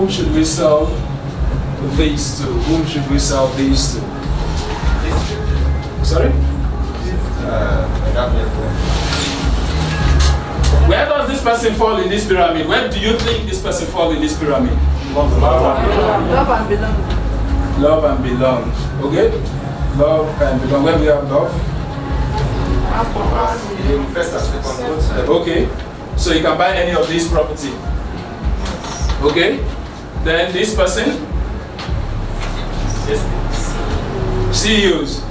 whom should we sell these to? Whom should we sell these to? Sorry? Where does this person fall in this pyramid? Where do you think this person fall in this pyramid? Love and belong. Love and belong. Okay? Love and belong. Where we have love? Okay. So you can buy any of these property. Okay? Then this person? CEOs.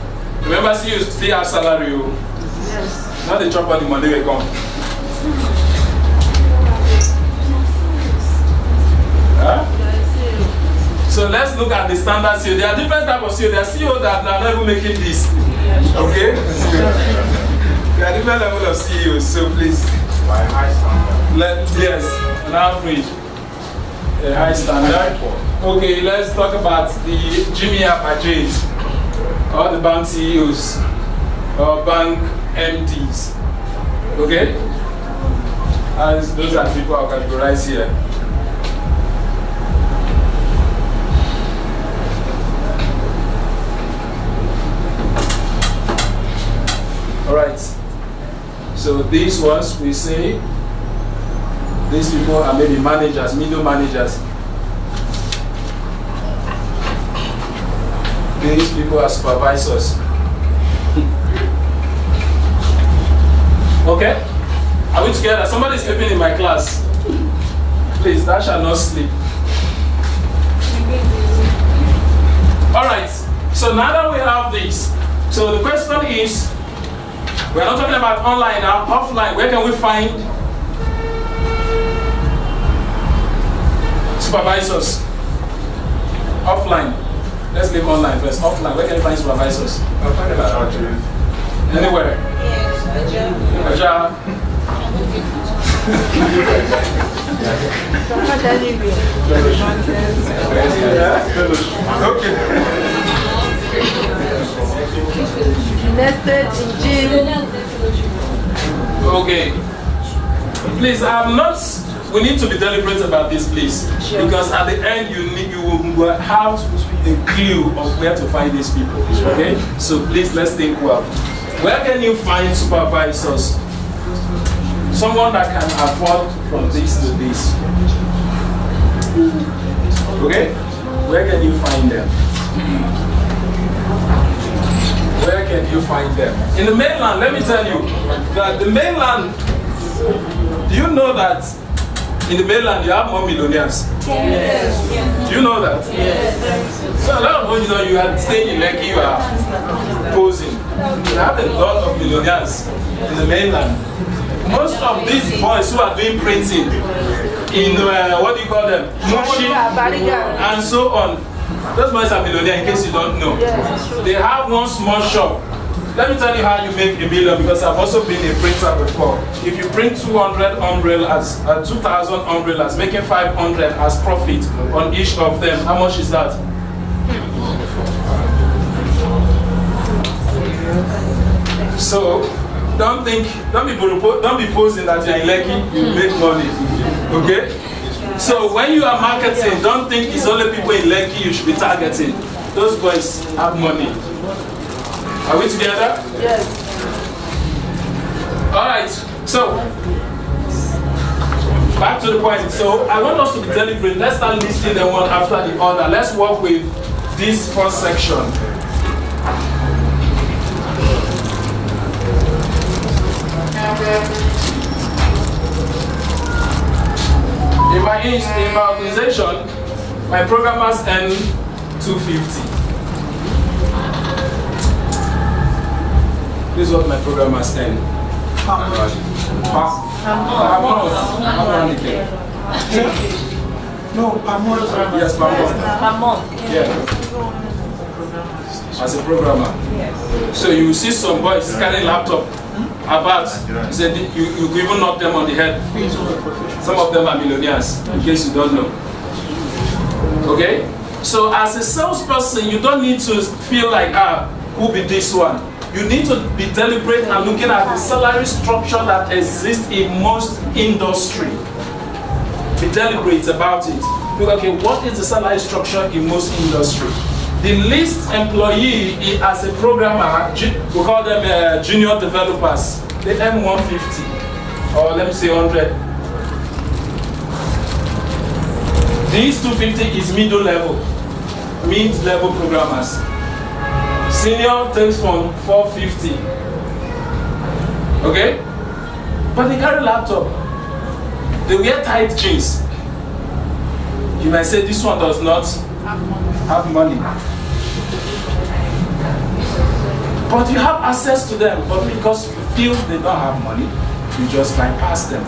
Remember CEOs still have salary. Yes. Not the chop of the money will come. Huh? So let's look at the standard CEO. There are different types of CEO. There are CEO that are not even making this. Okay? There are different levels of CEOs, so please. By high standard. Yes, on average. A high standard. Okay, let's talk about the Jimmy Apaches, or the bank CEOs, or bank MDs. Okay? As those are people are categorized here. Alright. So these ones we say these people are maybe managers, middle managers. These people are supervisors. Okay? Are we together? Somebody is sleeping in my class. Please, that shall not sleep. Alright, so now that we have this, so the question is, we are not talking about online now, offline. Where can we find supervisors? Offline. Let's leave online first. Offline, where can you find supervisors? Anywhere? Yes, Okay. Please, I'm not. We need to be deliberate about this, please, because at the end you will have a clue of where to find these people. Okay. So please, let's think well. Where can you find supervisors? Someone that can afford from this to this. Okay? Where can you find them? Where can you find them? In the mainland, let me tell you that the mainland, do you know that in the mainland you have more millionaires? Yes. Do you know that? Yes. So a lot of you are staying in Lekki, you are posing. You have a lot of millionaires in the mainland. Most of these boys who are doing printing in what do you call them? Mushi and so on. Those boys are millionaires in case you don't know. They have one small shop. Let me tell you how you make $1 million, because I've also been a printer before. If you print 200 umbrellas, 2,000 umbrellas, making 500 as profit on each of them, how much is that? So don't be posing that you're in Lekki, you make money. Okay? So when you are marketing, don't think it's only people in Lekki you should be targeting. Those boys have money. Are we together? Yes. Alright, so back to the point. So I want us to be deliberate. Let's start listing them one after the other. Let's work with this first section. In my organization, my programmers earn $250. This is what my programmers earn. Per month. No, per month. Yes, per month. Per month. Yeah. As a programmer. Yes. So you see some boys carrying laptop about. You said you even knock them on the head. Some of them are millionaires, in case you don't know. Okay? So as a salesperson, you don't need to feel like, who be this one? You need to be deliberate and looking at the salary structure that exists in most industry. Be deliberate about it. Okay, what is the salary structure in most industry? The least employee as a programmer, we call them junior developers. They earn 150, or let me say 100. These 250 is middle level, mid-level programmers. Senior takes from 450. Okay? But they carry laptop. They wear tight jeans. You might say this one does not have money. But you have access to them, but because you feel they don't have money, you just bypass them.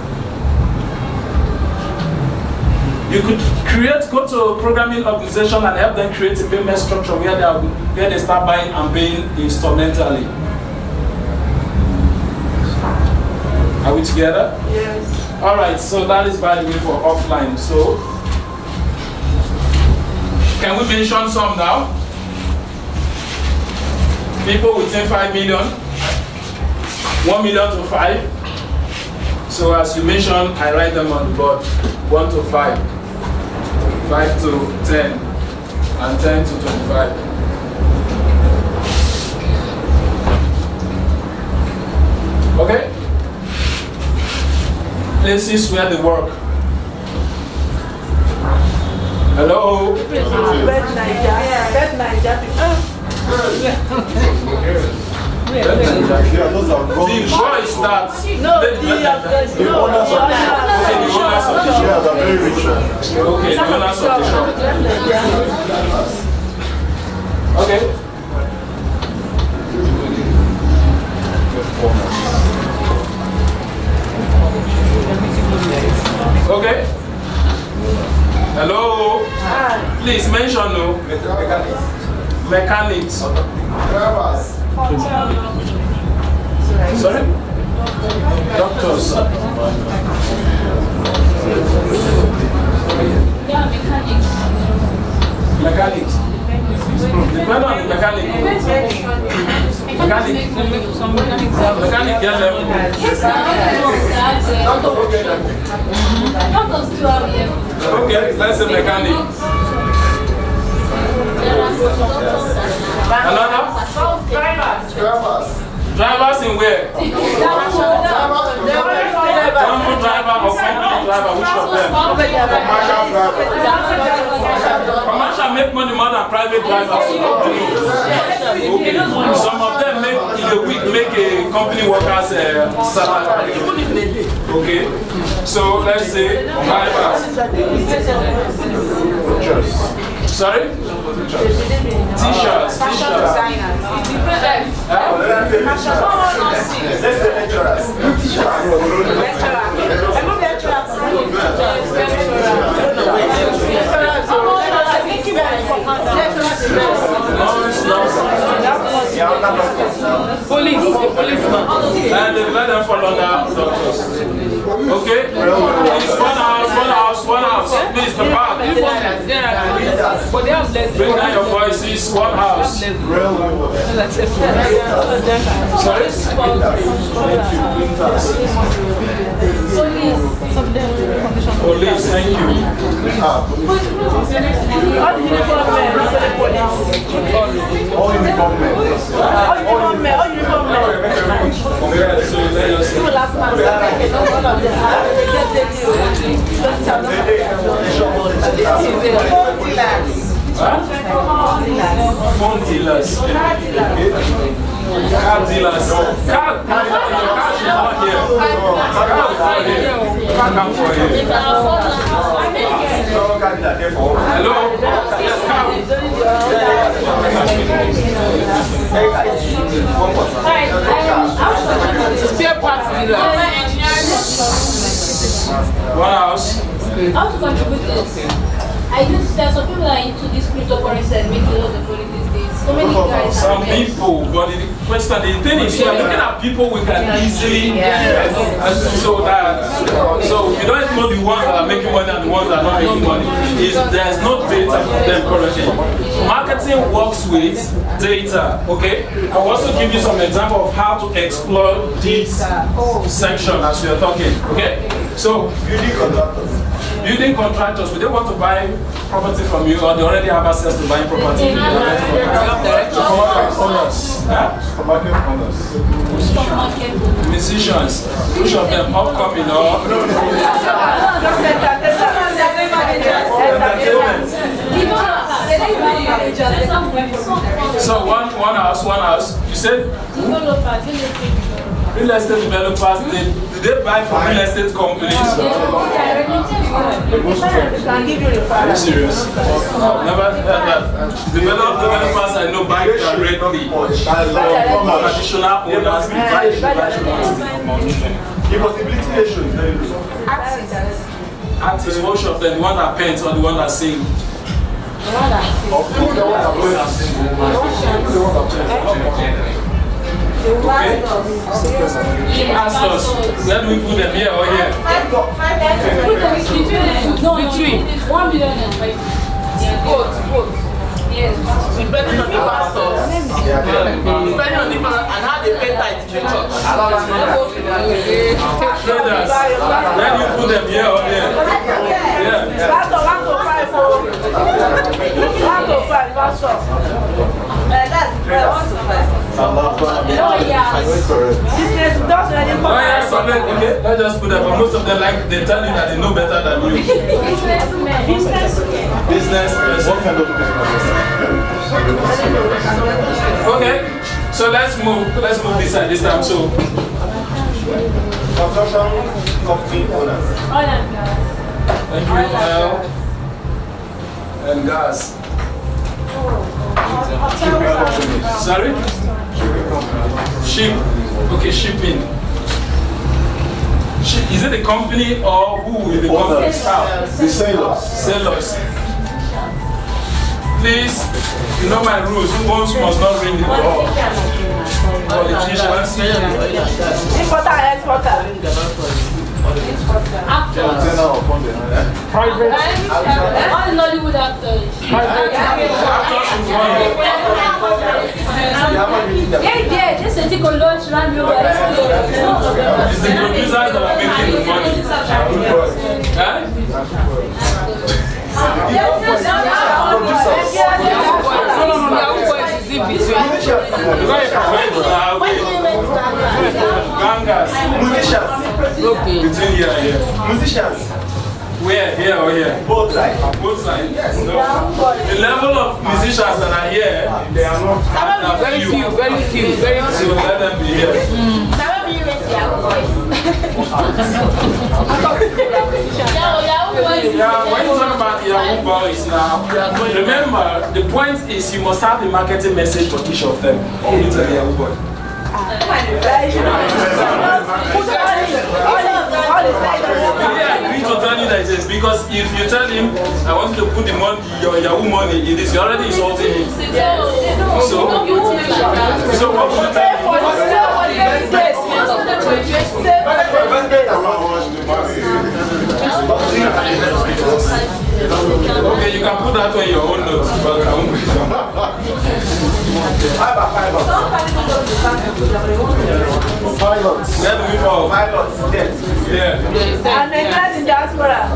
You could go to a programming organization and help them create a payment structure where they start buying and paying instrumentally. Are we together? Yes. Alright, so that is by the way for offline. So, can we mention some now? People within 5 million, 1 million to 5. So as you mentioned, I write them on the board. 1 to 5, 5 to 10, and 10 to 25. Okay? Places where they work. Hello? Bed Niger. The choice that The owners of the shop. Yeah, they're very rich. Okay, the owners of the shop. Okay. Okay. Hello. Please mention no. Mechanics. Sorry? Doctors. Yeah, mechanics. Mechanics. Depend on the mechanic. Mechanic get level. Okay, let's say mechanic. Another? Drivers in where? Commercial driver or company driver, which of them? Commercial make money more than private drivers. Okay. Some of them make in a week make a company workers salary. Okay. So let's say drivers. Sorry? Teachers. Policeman. And they let them fall under doctors. Okay? It's one house. Please, the back. Bring down your voices, one house. Sorry? Police, thank you. All uniform men. Phone dealers. Car dealers. Car should not here. Car come for here. Hello? Spare parts dealer. One house. How to contribute this? I just there are some people that are into this cryptocurrency and making a lot of money these days. So many guys. Some people, but the question, the thing is, we are looking at people we can easily, so you don't know the ones that are making money and the ones that are not making money. There's no data for them currently. Marketing works with data, okay? I'll also give you some example of how to explore this section as we are talking, okay? So, building contractors, do they want to buy property from you or they already have access to buying property? Musicians, which of them upcoming or entertainment? So one house. You said real estate developers, do they buy from real estate companies? Are you serious? Never heard that. Developers I know buy directly. Traditional owners buy The possibility ratio is very low. artists, most of them, the one that paints or the one that sing. Okay. Ask us, where do we put them, here or here? Between 1 million and 5. both. Yes. Depending on the pastors. Depending on the pastor and how they pay tithe to the church. Brothers, where do you put them, here or here? Yeah. Pastor, 1 to 5. 1 to 5, pastor. That's 1 to 5. Business does any Oh yeah, so okay, let's just put them, but most of them like, they tell you that they know better than you. Business person. What kind of business? Okay, so let's move this side this time. So Construction company owners. thank you, oil and gas. Sorry? Ship. Okay, shipping. Is it the company or who will the company staff? The sailors. Sellers. Please, you know my rules. Who owns must not ring the bell. Politicians. importer, exporter. Container upon the All Nollywood actors. Yeah, just a tick of lunch, run me over. It's the producers that are making the money. Huh? Gangas. musicians. Okay. Between here and here. Musicians. Where? Here or here? Both sides. Both sides? Yes. No. The level of musicians that are here, they are not Very few. So let them be here. Yeah, when you talk about Yahoo boys now, remember the point is you must have the marketing message for each of them. Who is a Yahoo boy? I agree to tell you that it is because if you tell him I want you to put the money, your Yahoo money in this, you're already insulting him. So what would you tell Okay, you can put that on your own notes, but I won't put it down. Pilots. Where do we fall? Pilots. Yes. Yeah. And Nigerian in diaspora.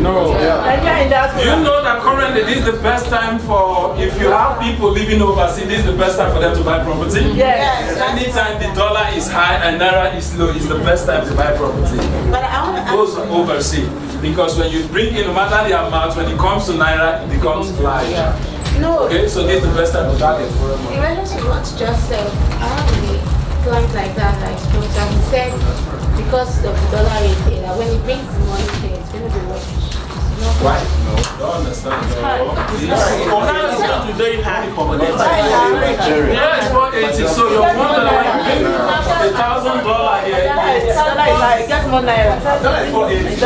No. Nigerian in diaspora. You know that currently this is the best time for, if you have people living overseas, this is the best time for them to buy property. Yes. Anytime the dollar is high and naira is low, is the best time to buy property. But I want to Those overseas. Because when you bring in, no matter the amount, when it comes to naira, it becomes large. no. Okay, so this is the best time to target. The relative not just I have a client like that I spoke to, and he said because of the dollar rate here, that when he brings the money here, it's going to be rubbish. Why? No, don't understand. It's No. very high. Yeah, it's 480. So your $1 $1,000 here. Dollar is high. Get more naira. That's 480.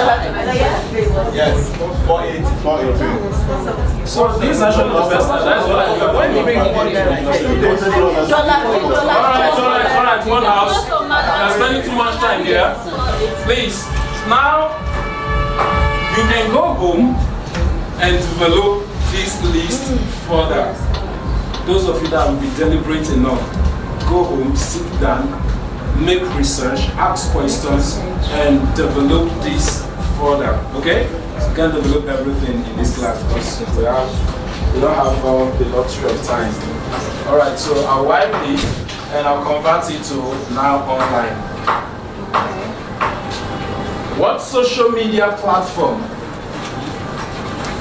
Yes. 480. 480. So this is actually the best time. That's what I do. When you bring money, Dollar. Alright, one house. You're spending too much time here. Please, now you can go home and develop this list further. Those of you that will be deliberate enough, go home, sit down, make research, ask questions, and develop this further. Okay? So we can't develop everything in this class because we don't have the luxury of time. Alright, so I'll wipe it and I'll convert it to now online. What social media platform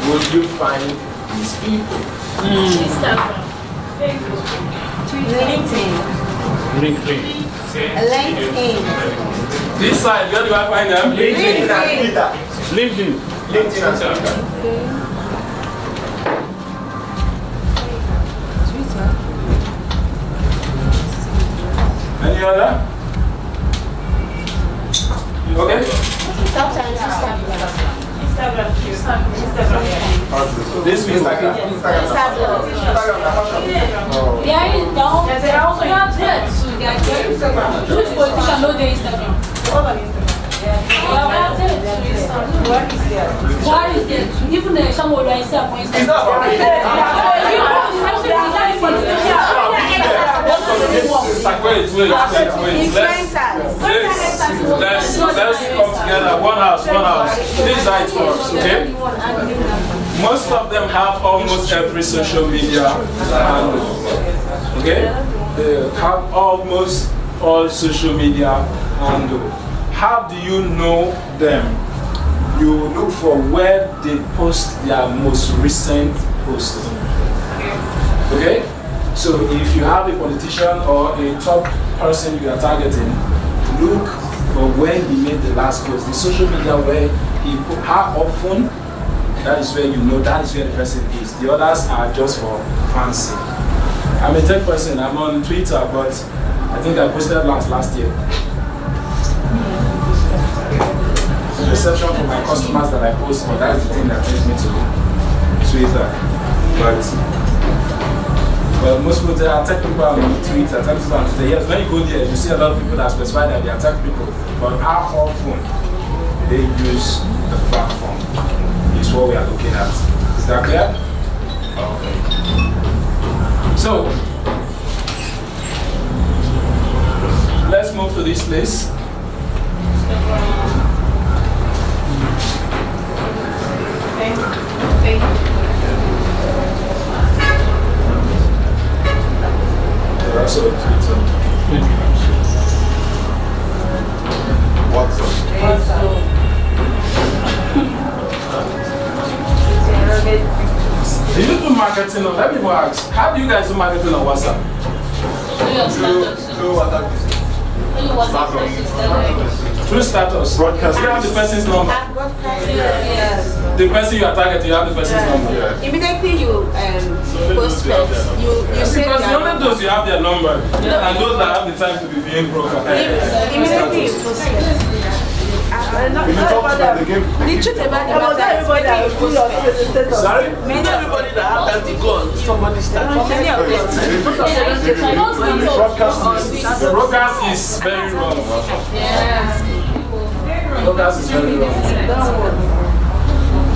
would you find these people? Instagram. LinkedIn. This side, where do I find them? LinkedIn and Twitter. LinkedIn. LinkedIn and Twitter. Any other? Okay? Sometimes Instagram. This week. Instagram. They are also not there too. Which politician know their Instagram? Why is there too? Even the Shamu will answer for Instagram. It's not about me. Let's come together. One house. This is how it works, okay? Most of them have almost every social media handle. Okay? They have almost all social media handle. How do you know them? You look for where they post their most recent post. Okay? So if you have a politician or a top person you are targeting, look for when he made the last post. The social media where he put, how often, that is where you know that is where the person is. The others are just for fancy. I'm a tech person, I'm on Twitter, but I think I posted last year. The reception from my customers that I post, but that's the thing that takes me to Twitter. But most people they are tech people on Twitter, tech people on Twitter. Yes, when you go there, you see a lot of people that specify that they are tech people. But how often they use the platform is what we are looking at. Is that clear? Okay. So, let's move to this place. Also Twitter. WhatsApp. Do you do marketing on? Let me ask. How do you guys do marketing on WhatsApp? Through WhatsApp. Through status. Broadcast. You have the person's number. Yes. The person you are targeting, you have the person's number. Yeah. Immediately you post it, you say Because only those you have their number, and those that have the time to be viewing profile. immediately you post it. If you talk to them, they give. The truth about the matter is when you post it. Sorry? Many everybody that have that to go on somebody's status. Many of them. The broadcast is very wrong. Broadcast is very wrong.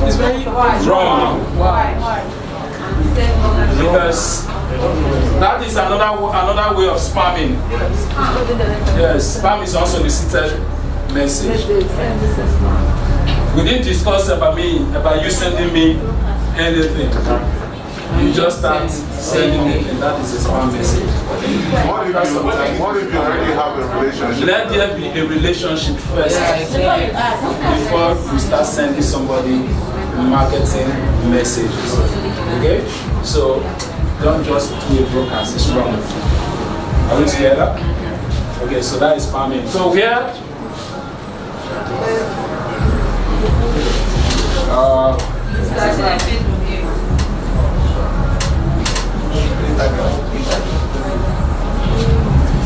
It's very wrong. Why? Because that is another way of spamming. Yes, spam is also elicited message. We didn't discuss about you sending me anything. You just start sending me, and that is a spam message. What if you already have a relationship? Let there be a relationship first before you start sending somebody marketing messages. Okay? So don't just do a broadcast, it's wrong. Are we together? Okay, so that is spamming. So here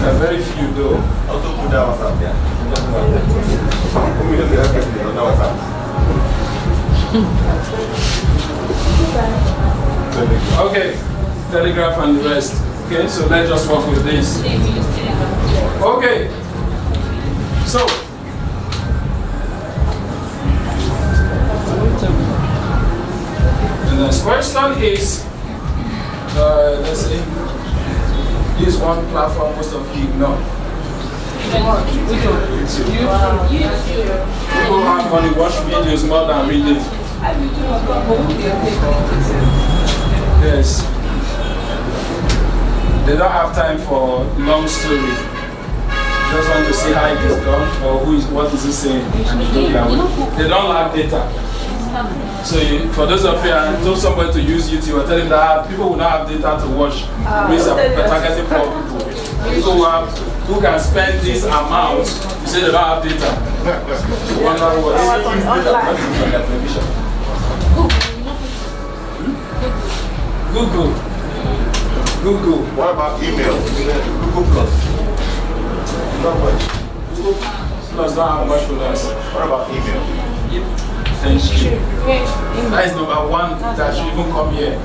there are very few though. Also put that WhatsApp there. Immediately everything on WhatsApp. Okay, Telegraph and the rest. Okay, so let's just work with this. Okay, so the next question is, let's see, this one platform most of you ignore. People have money watch videos more than reading. Yes. They don't have time for long story. Just want to see how it is done or what is he saying. They don't have data. So for those of you who told somebody to use YouTube, I tell them that people will not have data to watch. These are targeting poor people. People who can spend this amount, you say they don't have data. Wonder what is data? Google. What about email? Google Plus. Google Plus don't have much for us. What about email? Thank you. That is number one that should even come here.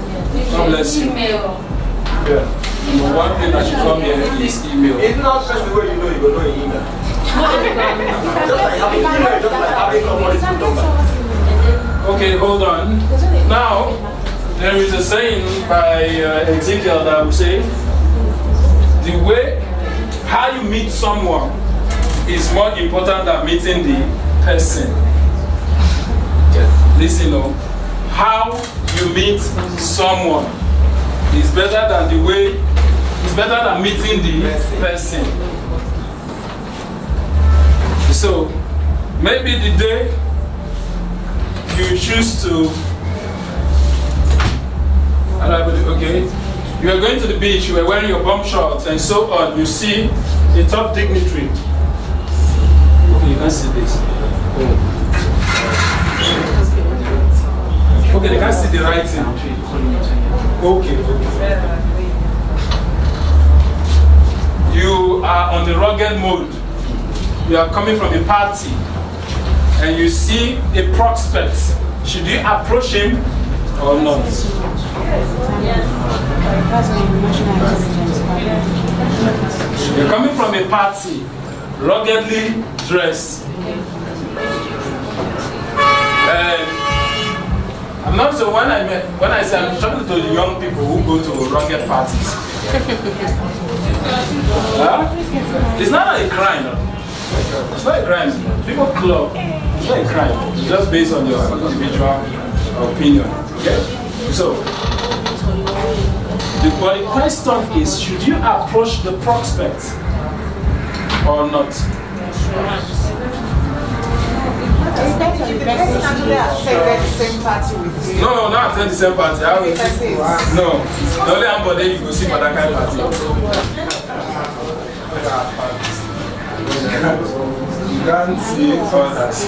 God bless you. Yeah. Number one thing that should come here is email. It's not just the way you know your email. Just like having email, just like having somebody's number. Okay, hold on. Now, there is a saying by Ezekiel that will say, the way, how you meet someone is more important than meeting the person. Listen, how you meet someone is better than the way, is better than meeting the person. So, maybe the day you choose to, okay, you are going to the beach, you are wearing your bum shorts and so on, you see a top dignitary. Okay, you can see this. Okay, they can't see the writing. Okay. You are on the rugged mode. You are coming from a party and you see a prospect. Should you approach him or not? You're coming from a party, ruggedly dressed. I'm not so when I say I'm talking to the young people who go to rugged parties. It's not a crime. It's not a crime. People club. It's not a crime. It's just based on your individual opinion. Okay? So, the question is, should you approach the prospect or not? No, not attend the same party. No, the only ambode you go see for that kind of party. You can't see others.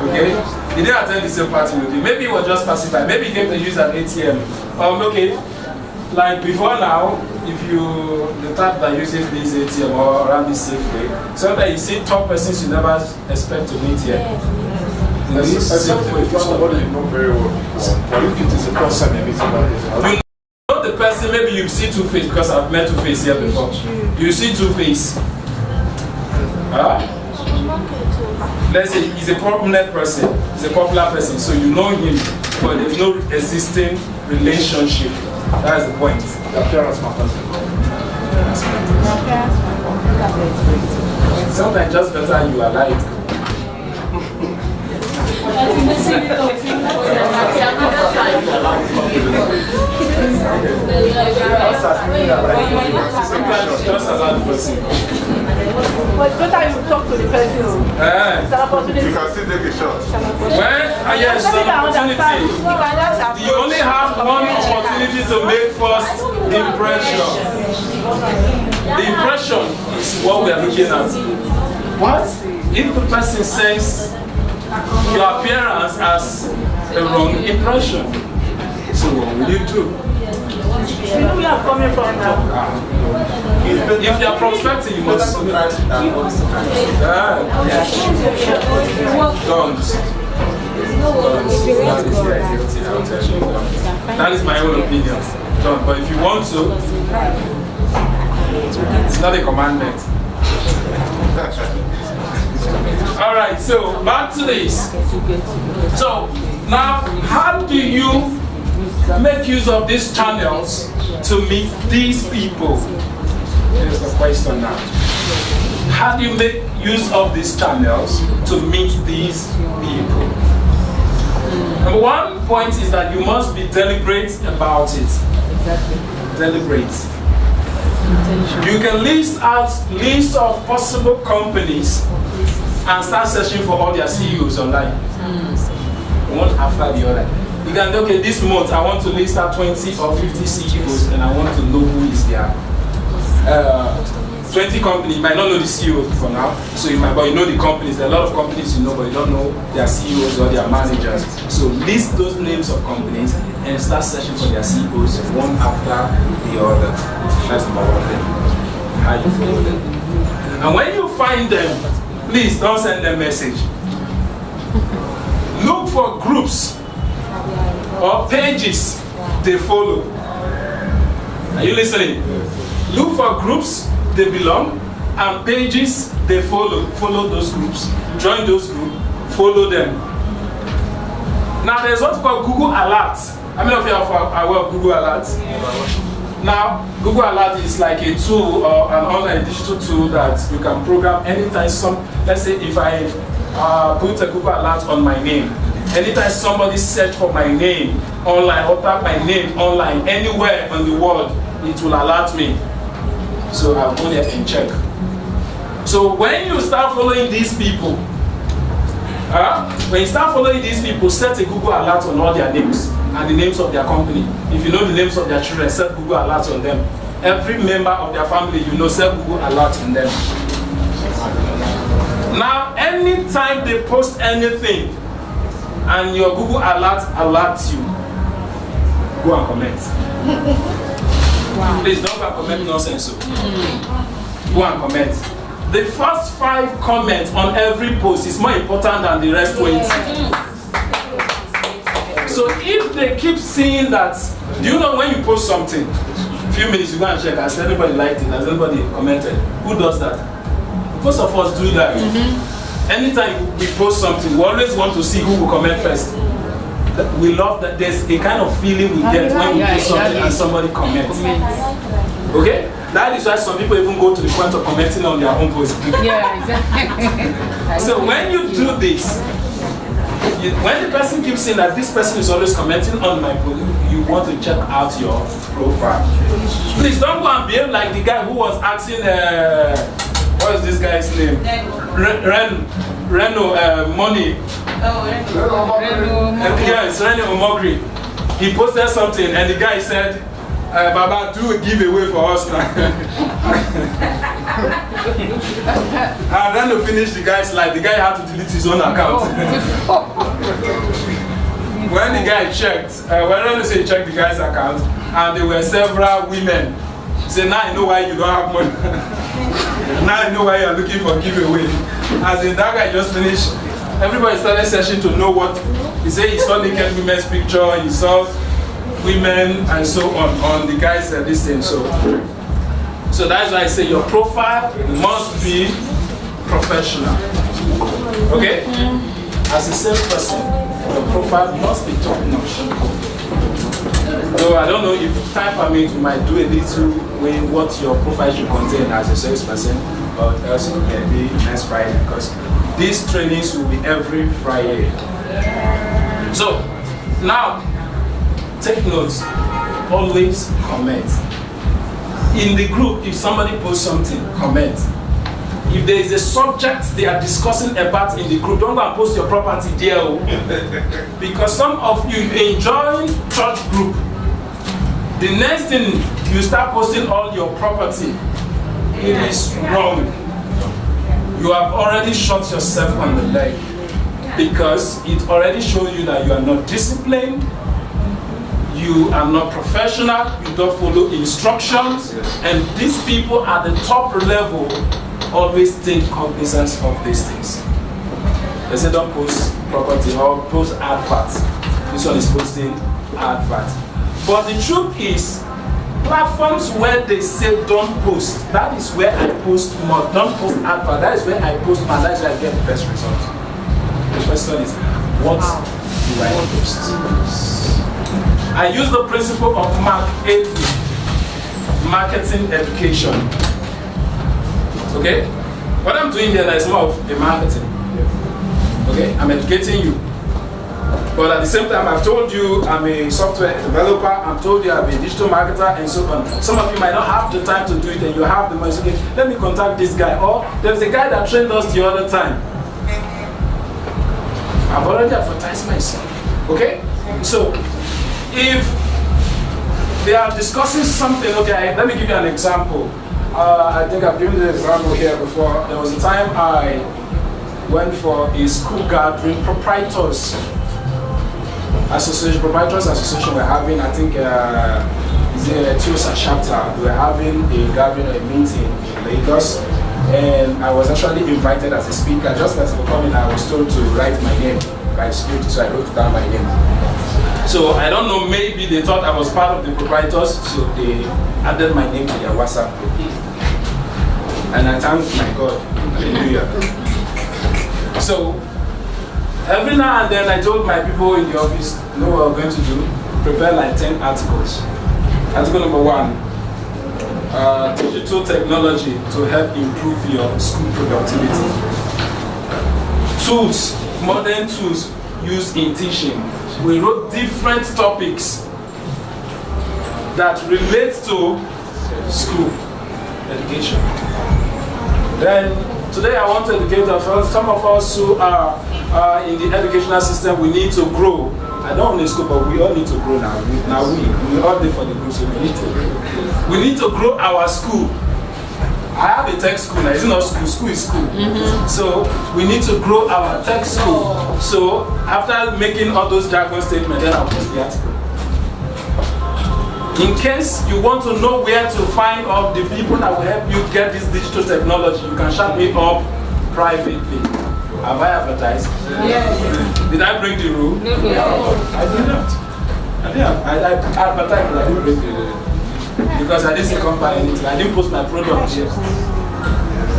Okay? He didn't attend the same party with you. Maybe he was just passing by. Maybe he came to use an ATM. Okay. Like before now, if you the type that uses this ATM or around this safe way, sometimes you see top persons you never expect to meet here. Except for if somebody you know very well. But if it is the first time you meet somebody, you know the person, maybe you see Two-Face because I've met Two-Face here before. You see Two-Face. Let's say he's a prominent person, he's a popular person, so you know him, but there's no existing relationship. That's the point. the appearance matters. Sometimes just better you are light. Sometimes just allow the person. But it's better you talk to the person. It's an opportunity. You can still take a shot. When yes, an opportunity. You only have one opportunity to make first impression. The impression is what we are looking at. What if the person says your appearance has a wrong impression? So what will you do? You know where I'm coming from now. If you are prospecting, you must don't. That is my own opinion. Don't. But if you want to, it's not a commandment. Alright, so back to this. So now, how do you make use of these channels to meet these people? Here's the question now. how do you make use of these channels to meet these people? Number one point is that you must be deliberate about it. Exactly. Deliberate. You can list of possible companies and start searching for all their CEOs online. One after the other. You can say, okay, this month I want to list out 20 or 50 CEOs and I want to know who is there. 20 companies, you might not know the CEO for now, so but you know the companies. There are a lot of companies you know, but you don't know their CEOs or their managers. So list those names of companies and start searching for their CEOs one after the other. That's number one thing. How you follow them. And when you find them, please don't send them message. Look for groups or pages they follow. Are you listening? Look for groups they belong and pages they follow. Follow those groups. Join those groups. Follow them. Now there's what's called Google Alerts. How many of you are aware of Google Alerts? Now Google Alert is like a tool or an online digital tool that you can program anytime let's say if I put a Google Alert on my name, anytime somebody search for my name online or type my name online anywhere in the world, it will alert me. So I'll go there and check. So when you start following these people, set a Google Alert on all their names and the names of their company. If you know the names of their children, set Google Alert on them. Every member of their family, you know, set Google Alert on them. Now, anytime they post anything and your Google Alert alerts you, go and comment. Wow. Please don't go and comment nonsense. Go and comment. The first 5 comments on every post is more important than the rest 20. So if they keep seeing that, do you know when you post something, a few minutes you go and check, has anybody liked it, has anybody commented? Who does that? Most of us do that. Anytime we post something, we always want to see who will comment first. We love that there's a kind of feeling we get when we post something and somebody comments. Okay? That is why some people even go to the point of commenting on their own post. Yeah, exactly. So when you do this, when the person keeps saying that this person is always commenting on my post, you want to check out your profile. Please don't go and behave like the guy who was asking, what is this guy's name? Reno Money. Yes, Reno Omogri. He posted something and the guy said, Baba, do a giveaway for us now. And then to finish the guy's life, the guy had to delete his own account. When the guy checked, when they checked the guy's account, and there were several women, he said, now I know why you don't have money. Now I know why you are looking for giveaway. As in that guy just finished, everybody started searching to know what. He said he saw naked women's picture, he saw women and so on the guys that this thing. So that's why I say your profile must be professional. Okay? As a salesperson, your profile must be top notch. So I don't know if time permits, we might do a little way what your profile should contain as a salesperson, but else it may be next Friday because these trainings will be every Friday. So now take notes. Always comment. In the group, if somebody posts something, comment. If there is a subject they are discussing about in the group, don't go and post your property there. Because some of you enjoy church group. The next thing, you start posting all your property. It is wrong. You have already shot yourself on the leg. Because it already shows you that you are not disciplined, you are not professional, you don't follow instructions, and these people at the top level always take cognizance of these things. They say don't post property or post adverts. This one is posting adverts. But the truth is, platforms where they say don't post, that is where I post more. Don't post adverts, that is where I post more, that is where I get the best results. The question is, what do I post? I use the principle of marketing education. Okay? What I'm doing here is more of a marketing. Okay, I'm educating you. But at the same time, I've told you I'm a software developer, I've told you I'm a digital marketer, and so on. Some of you might not have the time to do it, and you have the money. So, okay, let me contact this guy. Or there's a guy that trained us the other time. I've already advertised myself. Okay? So, if they are discussing something, okay, let me give you an example. I think I've given the example here before. There was a time I went for a school gathering, proprietors association were having, I think, the Tusa chapter. We were having a gathering, a meeting in Lagos, and I was actually invited as a speaker. Just as I was coming, I was told to write my name by script, so I wrote down my name. So I don't know, maybe they thought I was part of the proprietors, so they added my name to their WhatsApp group. And I thank my God. Hallelujah. So every now and then I told my people in the office, you know what we're going to do? Prepare like 10 articles. Article number 1, digital technology to help improve your school productivity. Tools, modern tools used in teaching. We wrote different topics that relate to school education. Then today I want to educate ourselves. Some of us who are in the educational system, we need to grow. I don't want to school, but we all need to grow now. We all live for the group, so we need to grow. We need to grow our school. I have a tech school now. It's not school. School is school. So we need to grow our tech school. So after making all those jargon statements, then I'll post the article. In case you want to know where to find all the people that will help you get this digital technology, you can shout me up privately. Have I advertised? Yes. Did I break the rule? No. I did not. I advertised, but I didn't break the rule. Because I didn't come by anything. I didn't post my product here.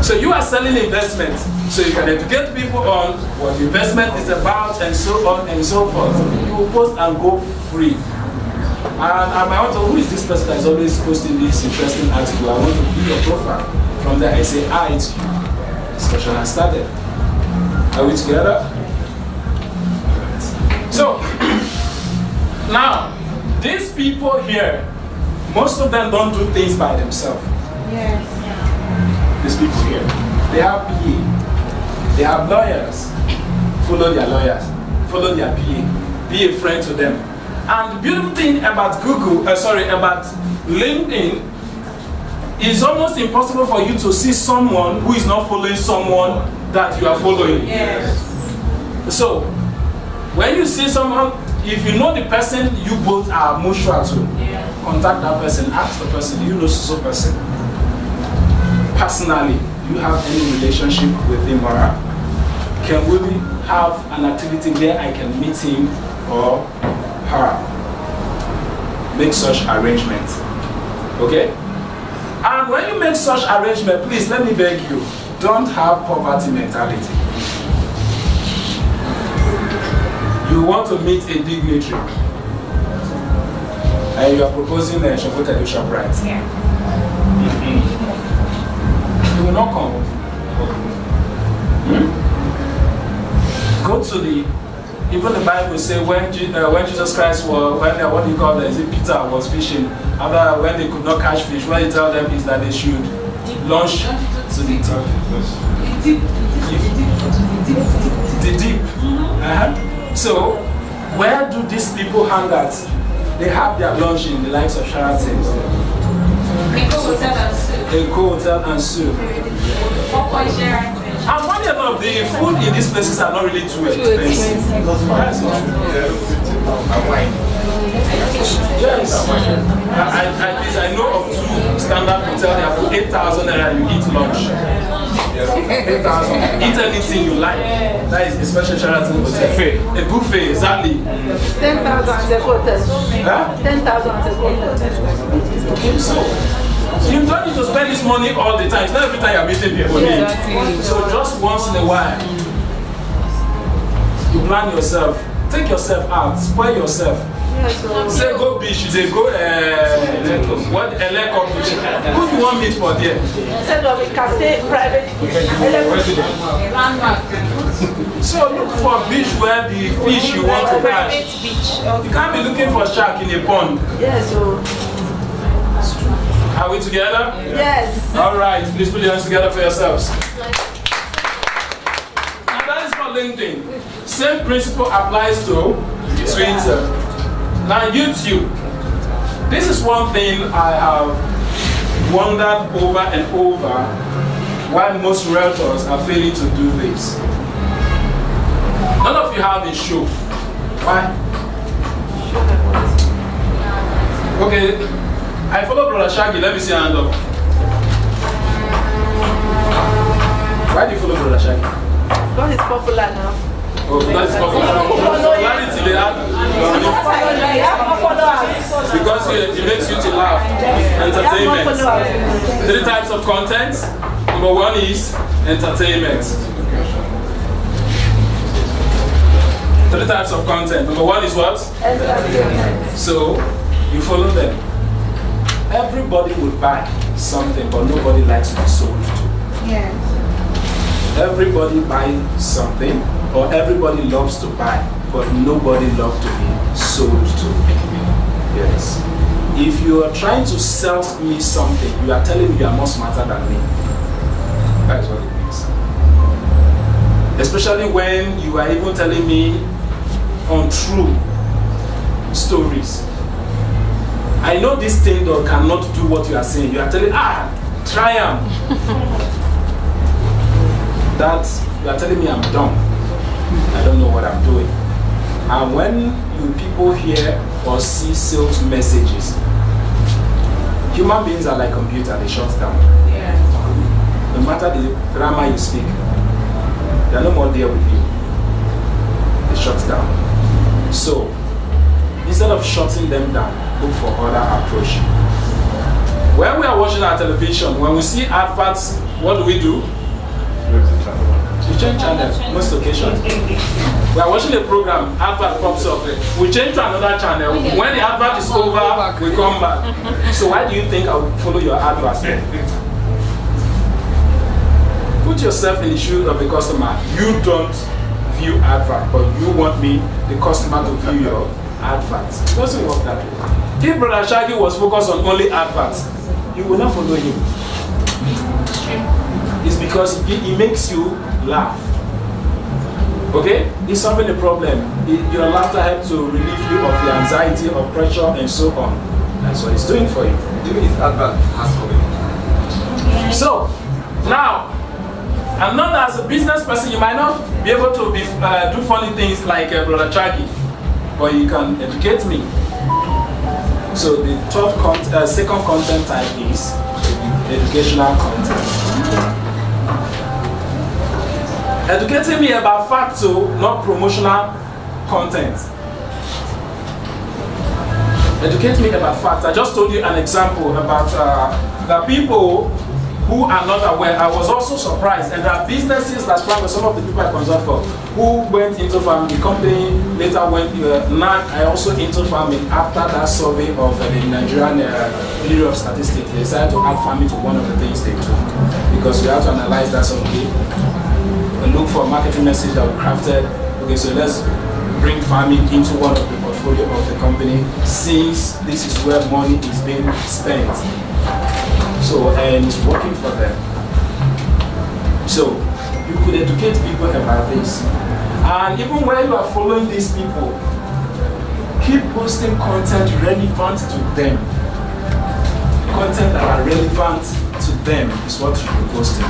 So you are selling investment. So you can educate people on what the investment is about and so on and so forth. You will post and go free. And I might want to, who is this person that is always posting this interesting article? I want to view your profile. From there I say, it's you. Discussion has started. Are we together? So, now, these people here, most of them don't do things by themselves. Yes. These people here, they have PA, they have lawyers. Follow their lawyers, follow their PA, be a friend to them. And the beautiful thing about about LinkedIn, it's almost impossible for you to see someone who is not following someone that you are following. Yes. So, when you see someone, if you know the person you both are mutual to, contact that person, ask the person, do you know so person? Personally, do you have any relationship with him or her? Can we have an activity where I can meet him or her? Make such arrangements. Okay? And when you make such arrangement, please let me beg you, don't have poverty mentality. You want to meet a dignitary, and you are proposing a Shokote shop right. Yeah. You will not come. Go to even the Bible say when Jesus Christ was, what do you call it? Is it Peter was fishing? After when they could not catch fish, what he tell them is that they should launch to the deep. So, where do these people hang out? They have their lunch in the likes of Sheraton. They go hotel and soup. And funny enough, the food in these places are not really too expensive. That's not true. Yes. I know of 2 standard hotels that for 8,000 naira you eat lunch. 8,000. Eat anything you like. That is a special Sheraton hotel. A buffet, exactly. 10,000 as a hotel. 10,000 as a hotel. So, you don't need to spend this money all the time. It's not every time you're meeting people. So just once in a while, you plan yourself. take yourself out, spoil yourself. Say go beach, they go what Eleko beach. Who do you want meet for there? Instead of a cafe, private So look for beach where the fish you want to catch. beach. You can't be looking for shark in a pond. Yes, so. Are we together? Yes. Alright, please put your hands together for yourselves. Now that is for LinkedIn. Same principle applies to Twitter. Now YouTube. This is one thing I have wondered over and over why most realtors are failing to do this. None of you have a show. Why? Okay, I follow Brother Shaggy. Let me see your hand up. Why do you follow Brother Shaggy? God is popular now. Oh, because it's popular. Popularity they have. Because it makes you to laugh. Entertainment. 3 types of content. Number 1 is entertainment. 3 types of content. Number 1 is what? So, you follow them. Everybody would buy something, but nobody likes to be sold to. Yes. Everybody buys something, or everybody loves to buy, but nobody loves to be sold to. Yes. If you are trying to sell me something, you are telling me you are more smarter than me. That is what it means. Especially when you are even telling me untrue stories. I know this thing though cannot do what you are saying. You are telling, try them. That you are telling me I'm dumb. I don't know what I'm doing. And when you people hear or see sales messages, human beings are like computer, they shut down. Yeah. No matter the grammar you speak, they are no more there with you. They shut down. So, instead of shutting them down, look for other approach. When we are watching our television, when we see adverts, what do? We change channel most occasions. We are watching a program, advert pops up. We change to another channel. When the advert is over, we come back. So why do you think I will follow your advert? Put yourself in the shoes of the customer. You don't view advert, but you want me, the customer, to view your advert. It doesn't work that way. If Brother Shaggy was focused on only adverts, you will not follow him. It's because it makes you laugh. Okay? It's solving a problem. Your laughter helps to relieve you of the anxiety or pressure and so on. That's what it's doing for you. Even his advert has coming. So, now, I'm not as a business person, you might not be able to do funny things like Brother Shaggy, but you can educate me. So the second content type is educational content. Educating me about facts, not promotional content. Educate me about facts. I just told you an example about the people who are not aware. I was also surprised, and there are businesses that's probably some of the people I consult for who went into farming. The company later went. Now I also into farming after that survey of the Nigerian Bureau of Statistics. They decided to add farming to one of the things they took because we have to analyze that someday and look for a marketing message that we crafted. Okay, so let's bring farming into one of the portfolio of the company since this is where money is being spent. So, and it's working for them. So, you could educate people about this. And even when you are following these people, keep posting content relevant to them. Content that are relevant to them is what you should be posting.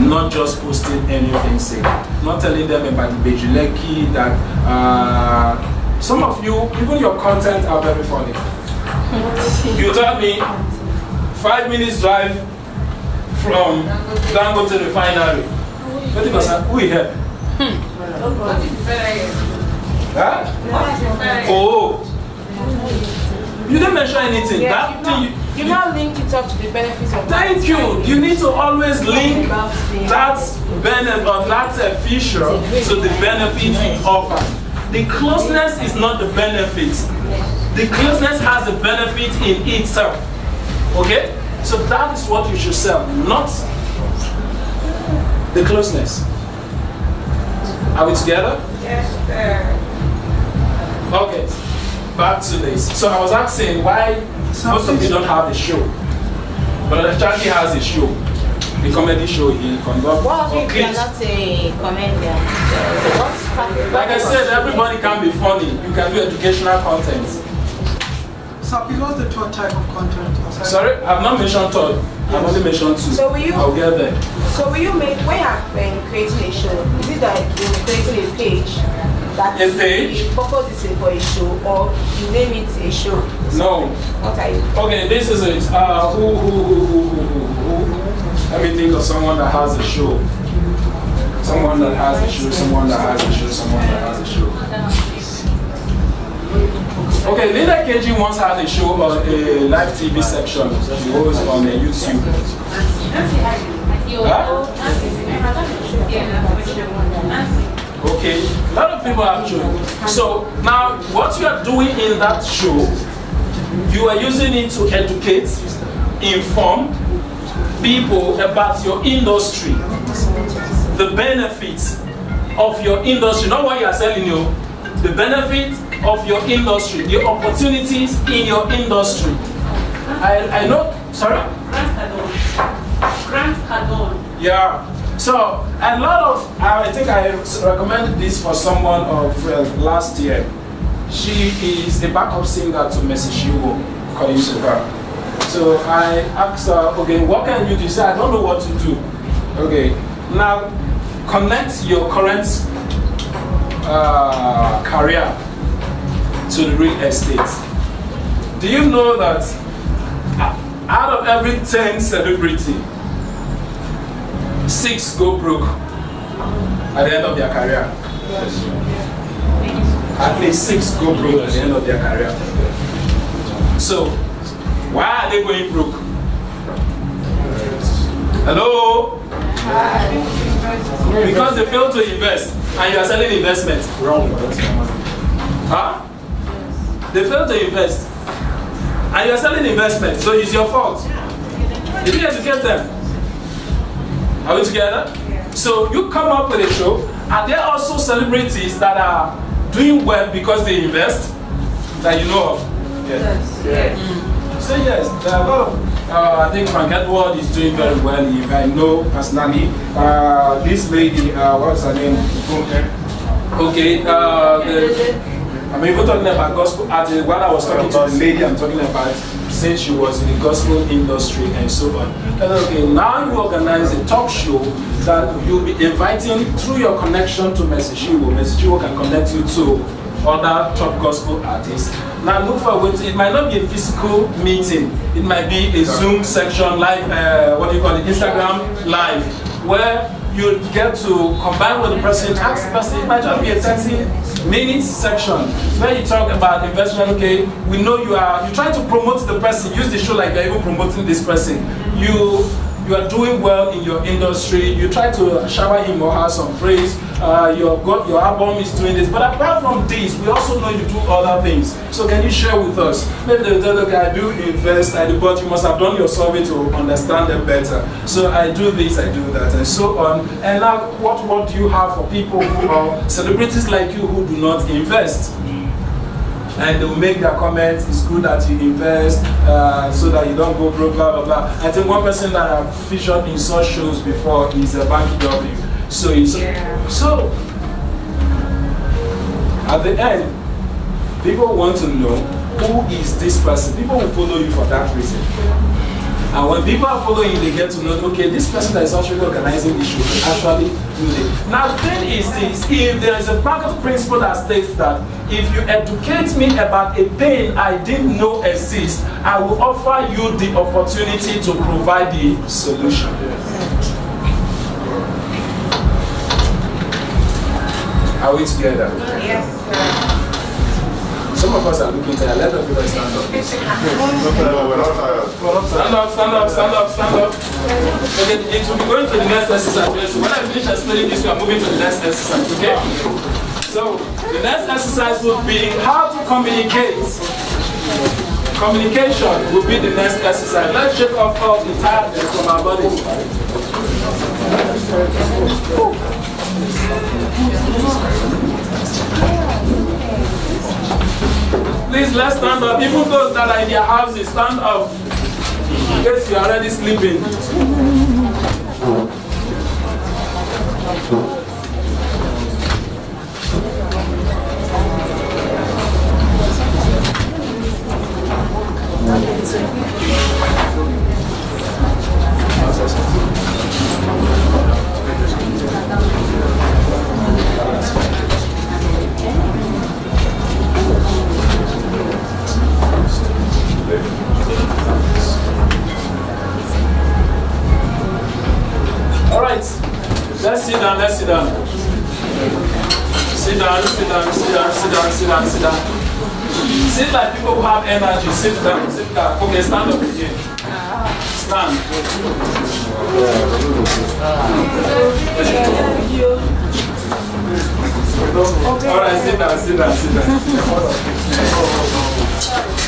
Not just posting anything safe. Not telling them about the Bejuleki that some of you, even your content are very funny. You tell me 5 minutes drive from Dangote refinery. What is that? Who is here? Huh? Oh. You didn't mention anything. Yeah, That thing. you now link it up to the benefits of Thank you. You need to always link that benefit of that feature to the benefits it offers. the closeness is not the benefit. The closeness has a benefit in itself. Okay? So that is what you should sell, not the closeness. Are we together? Yes, sir. Okay. Back to this. So I was asking why most of you don't have a show. But Charlie has a show. The comedy show he conducts. What if you are not a comedian? Like I said, everybody can be funny. You can do educational content. So what's the third type of content? Sorry, I've not mentioned third. I've only mentioned two. So will you? I'll get there. So will you make when you're creating a show? Is it that you're creating a page? That A page? The purpose is for a show, or you name it a show? No. What are you? Okay, this is it. Who? Let me think of someone that has a show. Someone that has a show. Someone that has a show. Someone that has a show. Okay, Linda KG once had a show on a live TV section. She was on YouTube. Huh? Okay, a lot of people have shown. So now, what you are doing in that show, you are using it to educate, inform people about your industry, the benefits of your industry, not what you are selling you, the benefits of your industry, the opportunities in your industry. I know, sorry? Grant Cardone. Yeah. So a lot of, I think I recommended this for someone of last year. She is a backup singer to Mercy Shiwo, according to her. So I asked her, okay, what can you do? She said, I don't know what to do. Okay, now connect your current career to the real estate. Do you know that out of every 10 celebrity, 6 go broke at the end of their career? Yes. At least 6 go broke at the end of their career. So, why are they going broke? Hello? Because they failed to invest and you are selling investment. Wrong. Huh? They failed to invest and you are selling investment, so it's your fault. Did you educate them? Are we together? So you come up with a show. Are there also celebrities that are doing well because they invest that you know of? Yes. Yes. So yes, there are a lot of, I think Frank Edward is doing very well. If I know personally, this lady, what's her name? Okay, I'm even talking about gospel artists. While I was talking to the lady, I'm talking about since she was in the gospel industry and so on. Okay, now you organize a talk show that you'll be inviting through your connection to Mercy Shiwo. Mercy Shiwo can connect you to other top gospel artists. Now look for a way to, it might not be a physical meeting. It might be a Zoom section, live, what do you call it, Instagram live, where you get to combine with the person, ask the person. It might just be a 30-minute section where you talk about investment. Okay, we know you try to promote the person. Use the show like you're even promoting this person. You are doing well in your industry. You try to shower him or her some praise. Your album is doing this. But apart from this, we also know you do other things. So can you share with us? Maybe they'll tell, okay, I do invest, but you must have done your survey to understand them better. So I do this, I do that, and so on. And now, what do you have for people who are celebrities like you who do not invest? And they will make their comments, it's good that you invest so that you don't go broke, blah, blah, blah. I think one person that I've featured in such shows before is Banky W. So at the end, people want to know who is this person. People will follow you for that reason. And when people are following you, they get to know, okay, this person that is actually organizing the show actually do it. Now the thing is this, if there is a market principle that states that if you educate me about a pain I didn't know exists, I will offer you the opportunity to provide the solution. Are we together? Yes, sir. Some of us are looking tired. Let the people stand up. Stand up. Okay, it will be going to the next exercise. So when I finish explaining this, we are moving to the next exercise. Okay? So The next exercise would be how to communicate. Communication will be the next exercise. Let's shake off all the tiredness from our bodies. Please, let's stand up. Even those that are in their houses, stand up. In case you're already sleeping. All right, let's sit down, let's sit down. Sit down, sit down, sit down, sit down, sit down, sit down. Sit like people who have energy, sit down, sit down. Okay, stand up again. Stand. All right, sit down, sit down, sit down.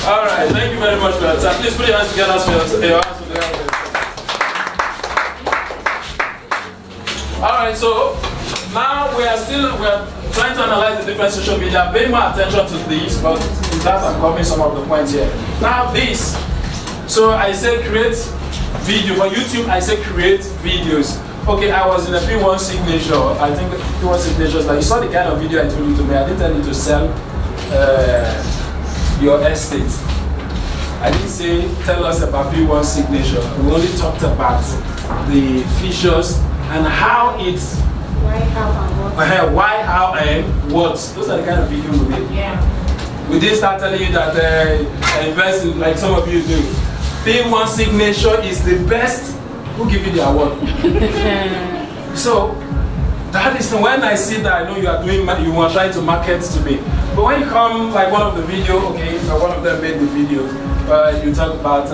All right, thank you very much for your time. Please put your hands together for your hands together. All right, so now we are trying to analyze the different social media. Pay more attention to these, but that I'm covering some of the points here. Now this, so I say create video. For YouTube, I say create videos. Okay, I was in a P1 signature. I think P1 signatures. Like you saw the kind of video I told you to make. I didn't tell you to sell your estate. I didn't say tell us about P1 signature. We only talked about the features and how it's Why, how, and what? why, how, and what. Those are the kind of video we did. Yeah. We didn't start telling you that invest in, like some of you do. P1 signature is the best. Who give you the award? So that is when I see that I know you are doing, you are trying to market to me. But when you come, like one of the video, okay, one of them made the video, you talk about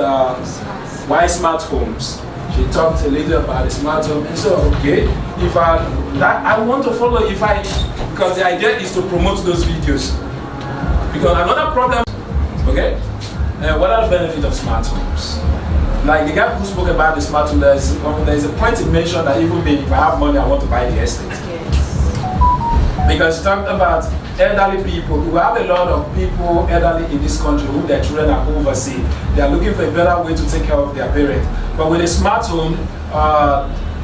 why smart homes. She talked a little about the smart home, and so okay, if I want to follow, because the idea is to promote those videos. Because another problem, okay, what are the benefits of smart homes? Like the guy who spoke about the smart home, there is a point he mentioned that even me, if I have money, I want to buy the estate. Because he talked about elderly people. We have a lot of people, elderly in this country, who their children are overseas. They are looking for a better way to take care of their parents. But with a smart home,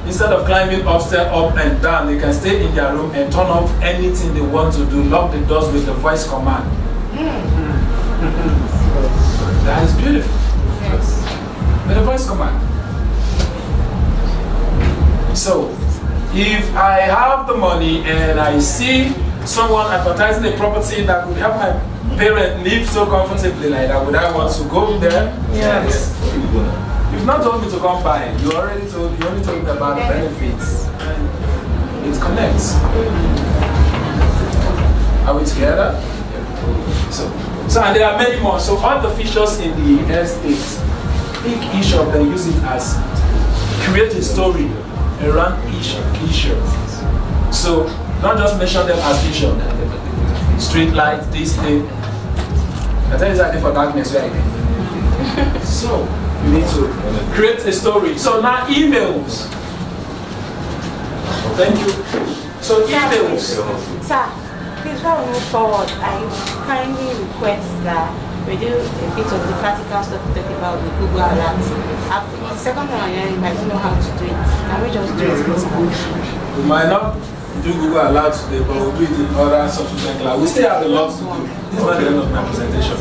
instead of climbing upstairs, up and down, they can stay in their room and turn off anything they want to do, lock the doors with the voice command. That is beautiful. Yes. With a voice command. So, if I have the money and I see someone advertising a property that would help my parent live so comfortably like that, would I want to go there? Yes. You've not told me to come buy. You only told me about the benefits. And it connects. Are we together? So and there are many more. So all the features in the estate, pick each of them, use it as create a story around each feature. So don't just mention them as feature. Street light, this thing. I tell you exactly for darkness where I did. So you need to create a story. So now emails. Thank you. So emails. Sir, please before we move forward, I kindly request that we do a bit of the practical stuff to talk about the Google Alert. The second time I'm hearing, I don't know how to do it. Can we just do it? We might not do Google Alert today, but we'll do it in other subsequent class. We still have a lot to do. This is not the end of my presentation.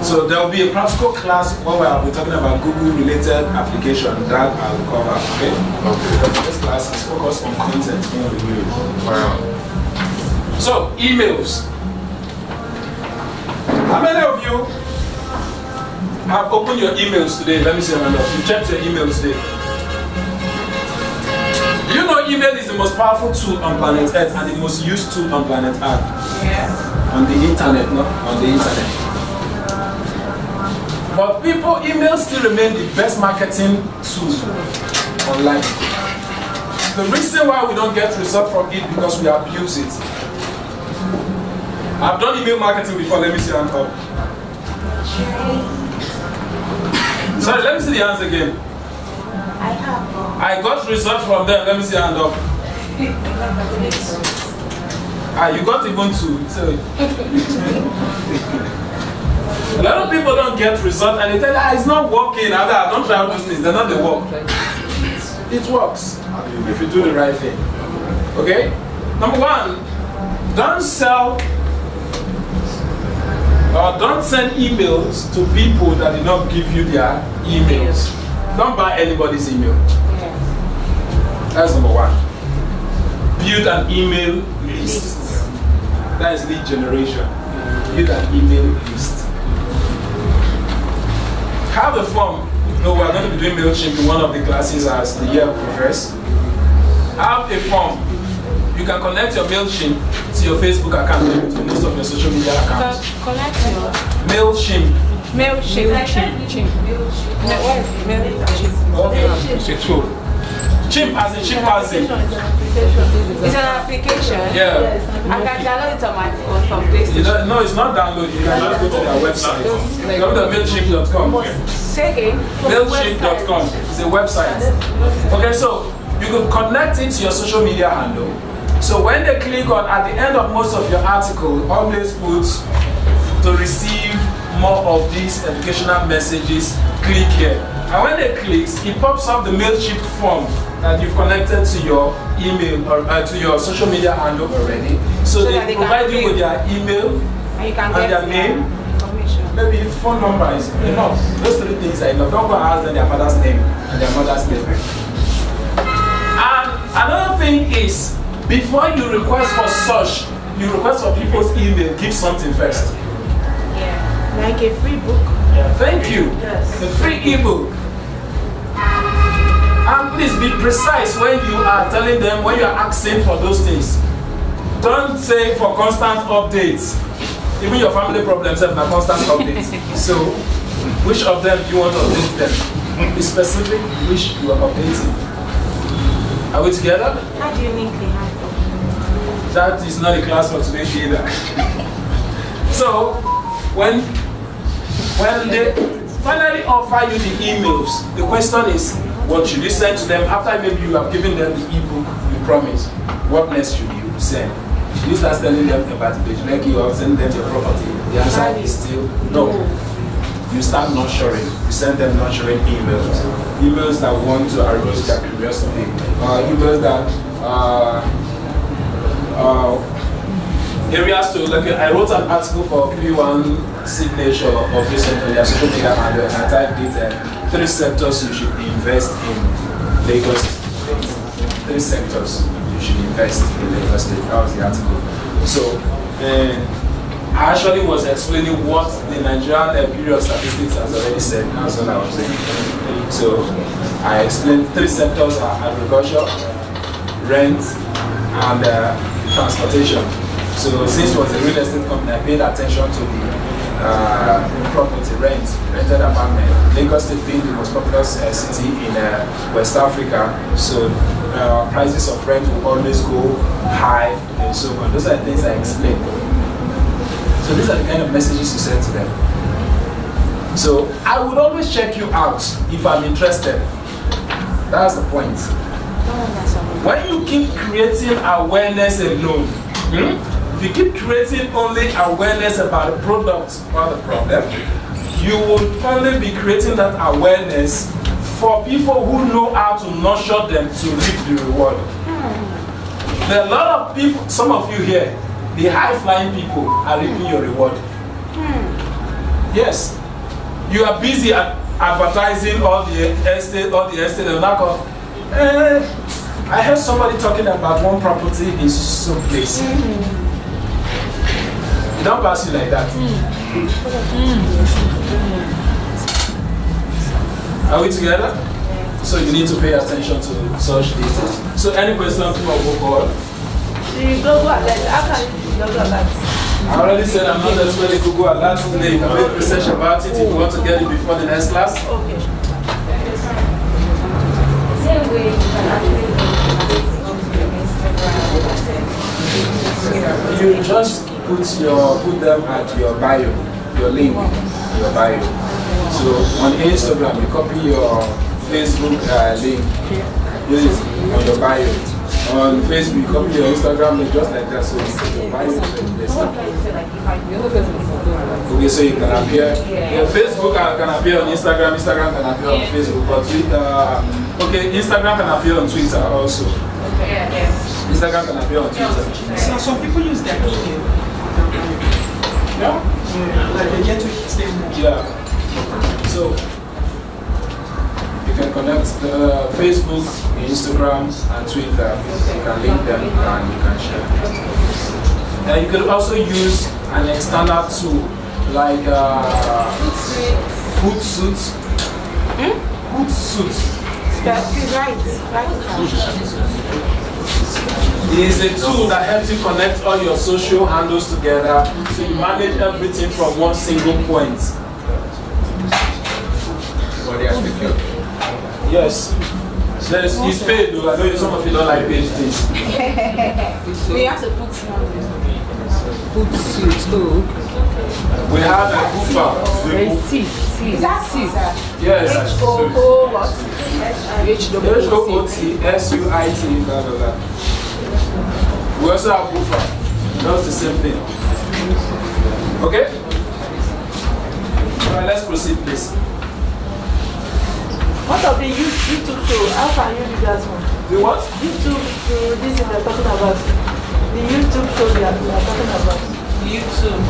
So there will be a practical class where we'll be talking about Google-related application that I'll cover. Okay? Okay. This class is focused on content in the video. Wow. So emails. How many of you have opened your emails today? Let me see your hand up. You checked your emails today. Do you know email is the most powerful tool on planet Earth and the most used tool on planet Earth? Yeah. On the internet, no? On the internet. But emails still remain the best marketing tool online. The reason why we don't get results from it because we abuse it. I've done email marketing before. Let me see hand up. Sorry, let me see the hands again. I have. I got results from them. Let me see hand up. You got even 2. So. A lot of people don't get results and they tell you, it's not working. I don't try all those things. They're not the work. It works if you do the right thing. Okay? Number 1, don't sell or don't send emails to people that did not give you their emails. Don't buy anybody's email. That's number 1. Build an email list. That is lead generation. Build an email list. Have a form. No, we're going to be doing MailChimp in one of the classes as the year progresses. Have a form. You can connect your MailChimp to your Facebook account, to most of your social media accounts. Connect your MailChimp. Okay, cool. Chimp as in chimpanzee. It's an application. Yeah. I can download it on my phone from PlayStation. No, it's not downloaded. You can just go to their website. Go to mailchimp.com. Say again. Mailchimp.com. It's a website. Okay, so you can connect it to your social media handle. So when they click on, at the end of most of your article, always put to receive more of these educational messages, click here. And when they click, it pops up the MailChimp form that you've connected to your email or to your social media handle already. So they provide you with their email and their name. Maybe phone number is enough. Those 3 things are enough. Don't go and ask them their father's name and their mother's name. And another thing is, before you request for search, you request for people's email, give something first. Yeah, like a free book. Thank you. Yes. The free ebook. And please be precise when you are telling them, when you are asking for those things. Don't say for constant updates. Even your family problems have a constant updates. So, which of them do you want to update them? Be specific which you are updating. Are we together? How do you link the handle? That is not a class for today either. So, when they finally offer you the emails, the question is, what should you send to them after maybe you have given them the ebook you promised? What next should you send? Should you start telling them about the page, like you are sending them your property? The answer is still no. You start nurturing. You send them nurturing emails. Emails that want to arouse their curiosity. Emails that areas to, like I wrote an article for P1 Signature of recently, their social media handle, and I typed it 3 sectors you should invest in Lagos State. 3 sectors you should invest in Lagos State. That was the article. So, I actually was explaining what the Nigerian Bureau of Statistics has already said. That's what I was saying. So, I explained 3 sectors are agriculture, rent, and transportation. So since it was a real estate company, I paid attention to the property rented apartment. Lagos State being the most populous city in West Africa, so prices of rent will always go high and so on. Those are the things I explained. So these are the kind of messages you send to them. So I would always check you out if I'm interested. That's the point. When you keep creating awareness alone, if you keep creating only awareness about the product or the problem, you will only be creating that awareness for people who know how to nurture them to reap the reward. There are a lot of people, some of you here, the high-flying people are reaping your reward. Yes. You are busy advertising all the estate, and now go, I heard somebody talking about one property in some place. It don't pass you like that. Are we together? So you need to pay attention to such details. So any questions from our board? The Google Alert. How can you do Google Alert? I already said I'm not explaining Google Alert today. You can make research about it if you want to get it before the next class. Okay. You just put them at your bio, your link, your bio. So on Instagram, you copy your Facebook link, use it on your bio. On Facebook, you copy your Instagram link just like that. So you put your bio. Okay, so you can appear. Yeah, Facebook can appear on Instagram. Instagram can appear on Facebook, but Twitter. Okay, Instagram can appear on Twitter also. Instagram can appear on Twitter. So some people use their email. Yeah. Like they get to hit them. Yeah. So you can connect Facebook, Instagram, and Twitter. You can link them and you can share. And you can also use an external tool like Hootsuite. Hootsuite. Right. It is a tool that helps you connect all your social handles together so you manage everything from one single point. Yes. It's paid though. I know some of you don't like paid things. We have to put We have a Hooper. Is that sir? Yes. H-O-O-what? H-O-O-T-S-U-I-T. We also have Hooper. That's the same thing. Okay? Alright, let's proceed, please. What of the YouTube show? How can you do that one? The what? YouTube show, this is they're talking about. The YouTube show they are talking about. YouTube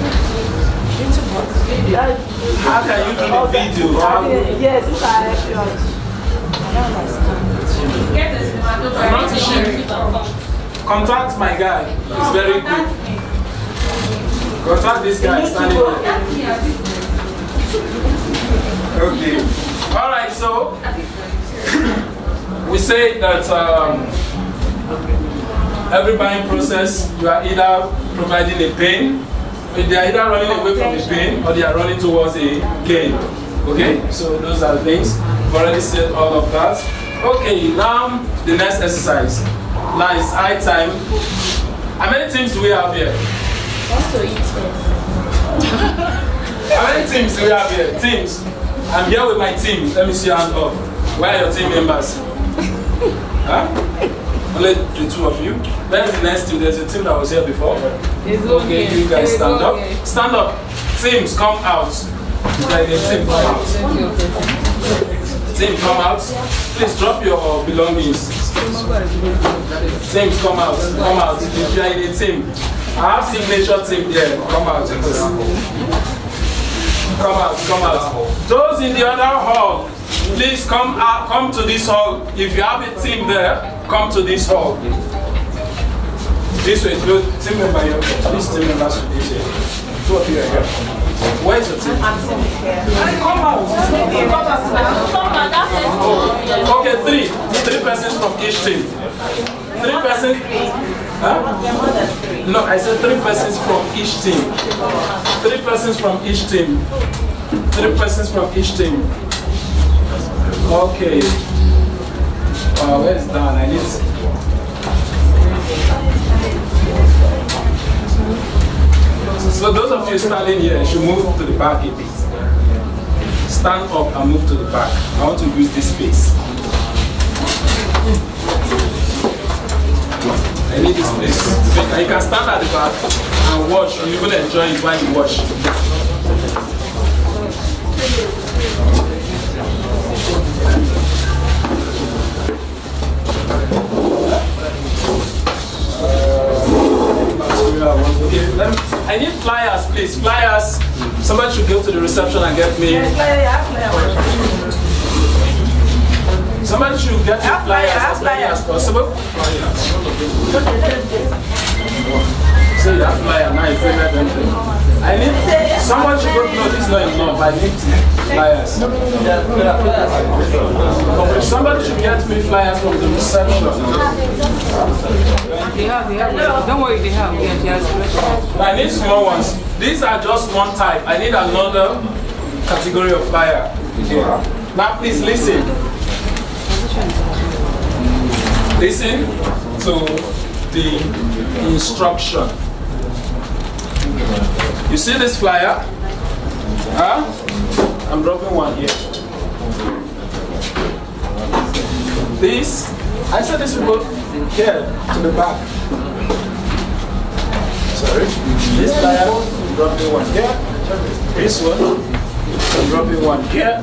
what? How can you do the video? Yes, if I help you out. I'm not sure. Contact my guy. He's very good. Contact this guy standing here. Okay. Alright, so we say that every buying process, you are either providing a pain, they are either running away from the pain or they are running towards a gain. Okay, so those are the things. We've already said all of that. Okay, now the next exercise. Now it's high time. How many teams do we have here? How many teams do we have here? Teams. I'm here with my team. Let me see your hand up. Where are your team members? Huh? Only the two of you. Where's the next team? There's a team that was here before. Okay, you guys stand up. Stand up. Teams, come out. Like the team, come out. Team, come out. Please drop your belongings. Teams, come out. Come out. If you are in a team, I have signature team there. Come out. Come out, come out. Those in the other hall, please come out, come to this hall. If you have a team there, come to this hall. This way, team member here. This team member should be here. Two of you are here. Where's your team? Come out. Okay, three persons from each team. 3 persons. Huh? No, I said 3 persons from each team. 3 persons from each team. 3 persons from each team. Okay. Where's Dan? I need. So those of you standing here should move to the back a bit. Stand up and move to the back. I want to use this space. I need this place. You can stand at the back and watch. You will enjoy it while you watch. Okay, I need flyers, please. Flyers. Somebody should go to the reception and get me. Somebody should get me flyers as many as possible. So you have flyer now, you favorite them. I need someone should go. No, this is not enough. I need flyers. Somebody should get me flyers from the reception. They have. Don't worry, they have. I need small ones. These are just one type. I need another category of flyer. Now please listen. Listen to the instruction. You see this flyer? Huh? I'm dropping one here. This, I said this will go here to the back. Sorry. This flyer, I'm dropping one here. This one, I'm dropping one here.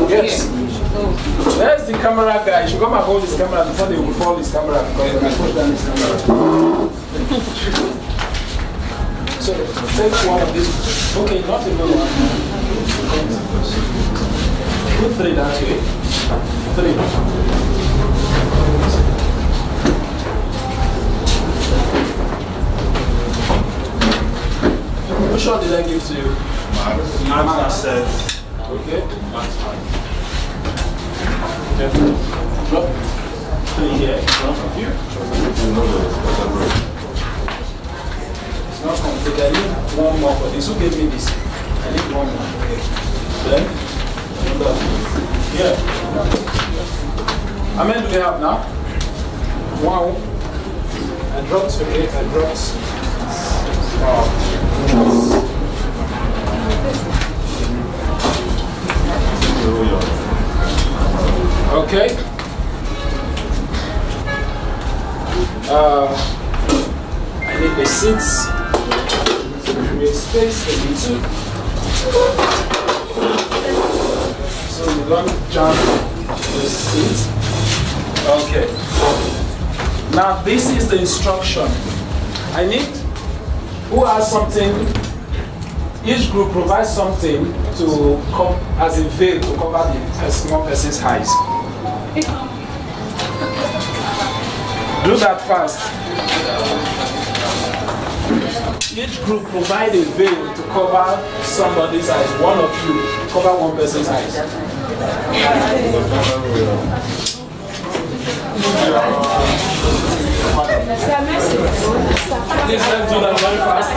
Yes. There's the camera guy. You should come and hold his camera before they will fall his camera because they can push down his camera. So take one of these. Okay, not even one. Put 3 that way. 3. Which one did I give to you? Max said. Okay. Drop 3 here in front of you. It's not complete. I need one more for this. Who gave me this? I need one more. Then, here. How many do they have now? 1. I dropped 3. I dropped. Okay. I need the seats to create space for me too. So you don't jump the seats. Okay. Now this is the instruction. I need who has something. Each group provides something to come as a veil to cover the small person's eyes. Do that fast. Each group provides a veil to cover somebody's eyes. One of you cover one person's eyes. Please let's do that very fast.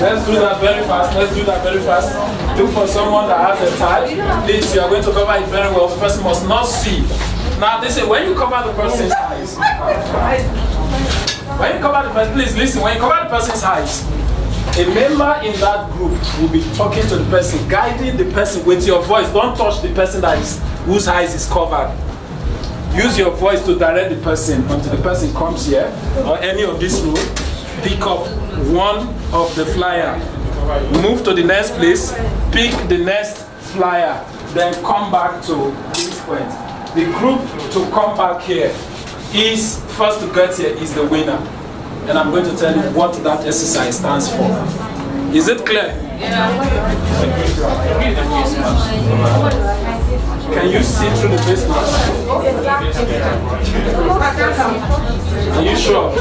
Let's do that very fast. Let's do that very fast. Look for someone that has a tie. Please, you are going to cover it very well. The person must not see. Now, this is when you cover the person's eyes. When you cover the person, please listen. When you cover the person's eyes, a member in that group will be talking to the person, guiding the person with your voice. Don't touch the person whose eyes is covered. Use your voice to direct the person until the person comes here or any of this room. Pick up one of the flyer. Move to the next place. Pick the next flyer. Then come back to this point. The group to come back here is first to get here is the winner. And I'm going to tell you what that exercise stands for. Is it clear? Can you see through the face mask? Are you sure?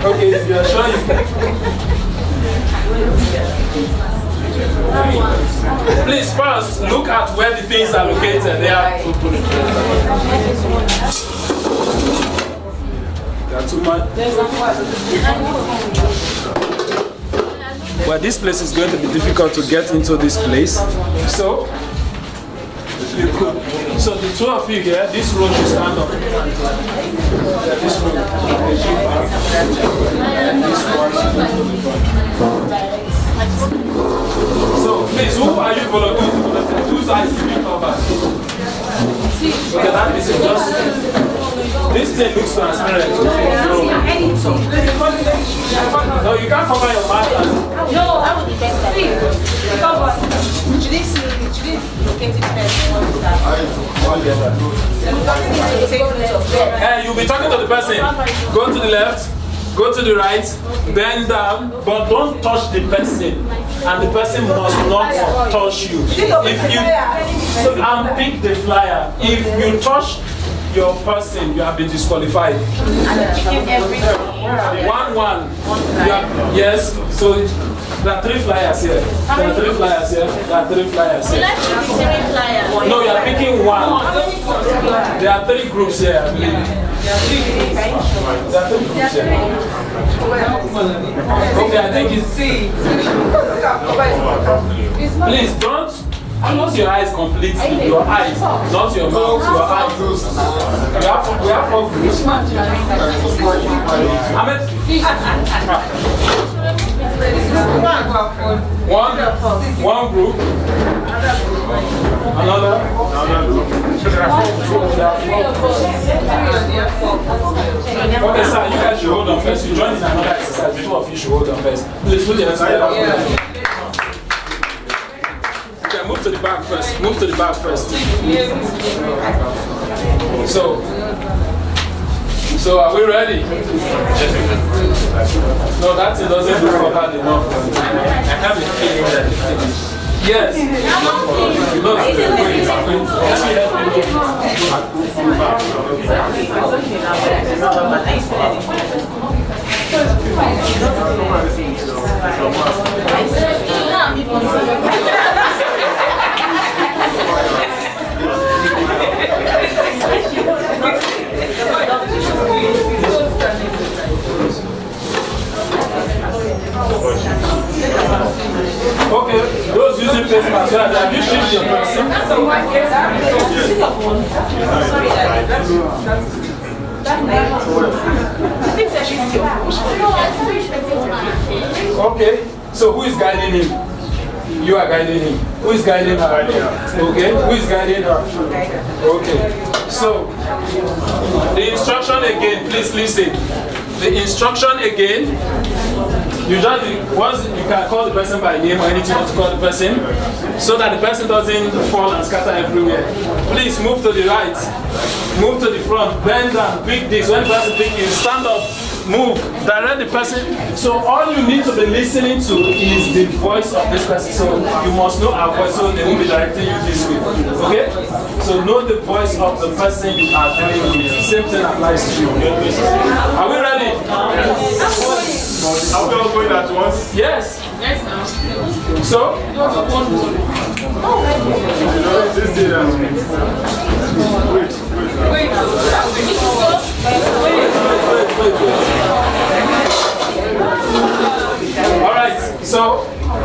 Okay, if you're sure you can. Please first look at where the things are located. They are too much. Well, this place is going to be difficult to get into this place. So the two of you here, this row should stand up. This row. And this one. So please, who are you following? Whose eyes is being covered? Okay, that is just. This thing looks transparent. No, you can't cover your mouth. No, that would be better. Should locate it first? You'll be talking to the person. Go to the left, go to the right, bend down, but don't touch the person. And the person must not touch you. If you pick the flyer, if you touch your person, you have been disqualified. 1-1. Yes. So there are 3 flyers here. There are 3 flyers here. There are 3 flyers here. No, you are picking 1. There are 3 groups here, I believe. There are 3 groups here. Okay, I think it's. Please don't Close your eyes completely. Your eyes, not your mouth. Your eyes. We have 4 groups. One group. Another. Okay, sir, you guys should hold on first. You join in another exercise. The 2 of you should hold on first. Please put your hands together. Okay, move to the back first. Move to the back first. So are we ready? No, that it doesn't look covered enough. I have a feeling that it is. Yes. Okay, those using face masks, have you shielded your person? Okay, so who is guiding him? You are guiding him. Who is guiding her? Okay, who is guiding her? Okay, so the instruction again, please listen. The instruction again. You just once you can call the person by name or anything you want to call the person, so that the person doesn't fall and scatter everywhere. Please move to the right, move to the front, bend down, pick this. When the person picks you, stand up, move, direct the person. So all you need to be listening to is the voice of this person. So you must know our voice, so they will be directing you this way. Okay? So know the voice of the person you are dealing with. Same thing applies to you. Are we ready? Are we all going at once? Yes. So? Wait. Alright, so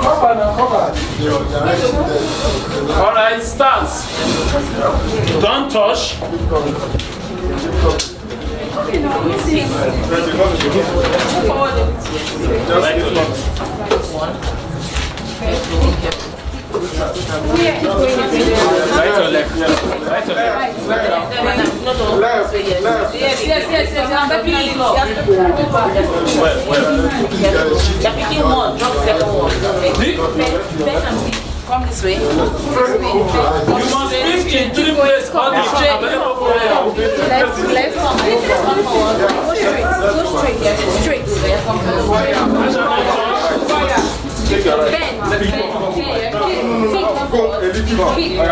cover now, cover. Alright, start. Don't touch. Right or left? Right or left? Yes. You're picking one, drop second one. Come this way. You must speak in 3 places. Left, come forward. Go straight, yes, straight. Bend.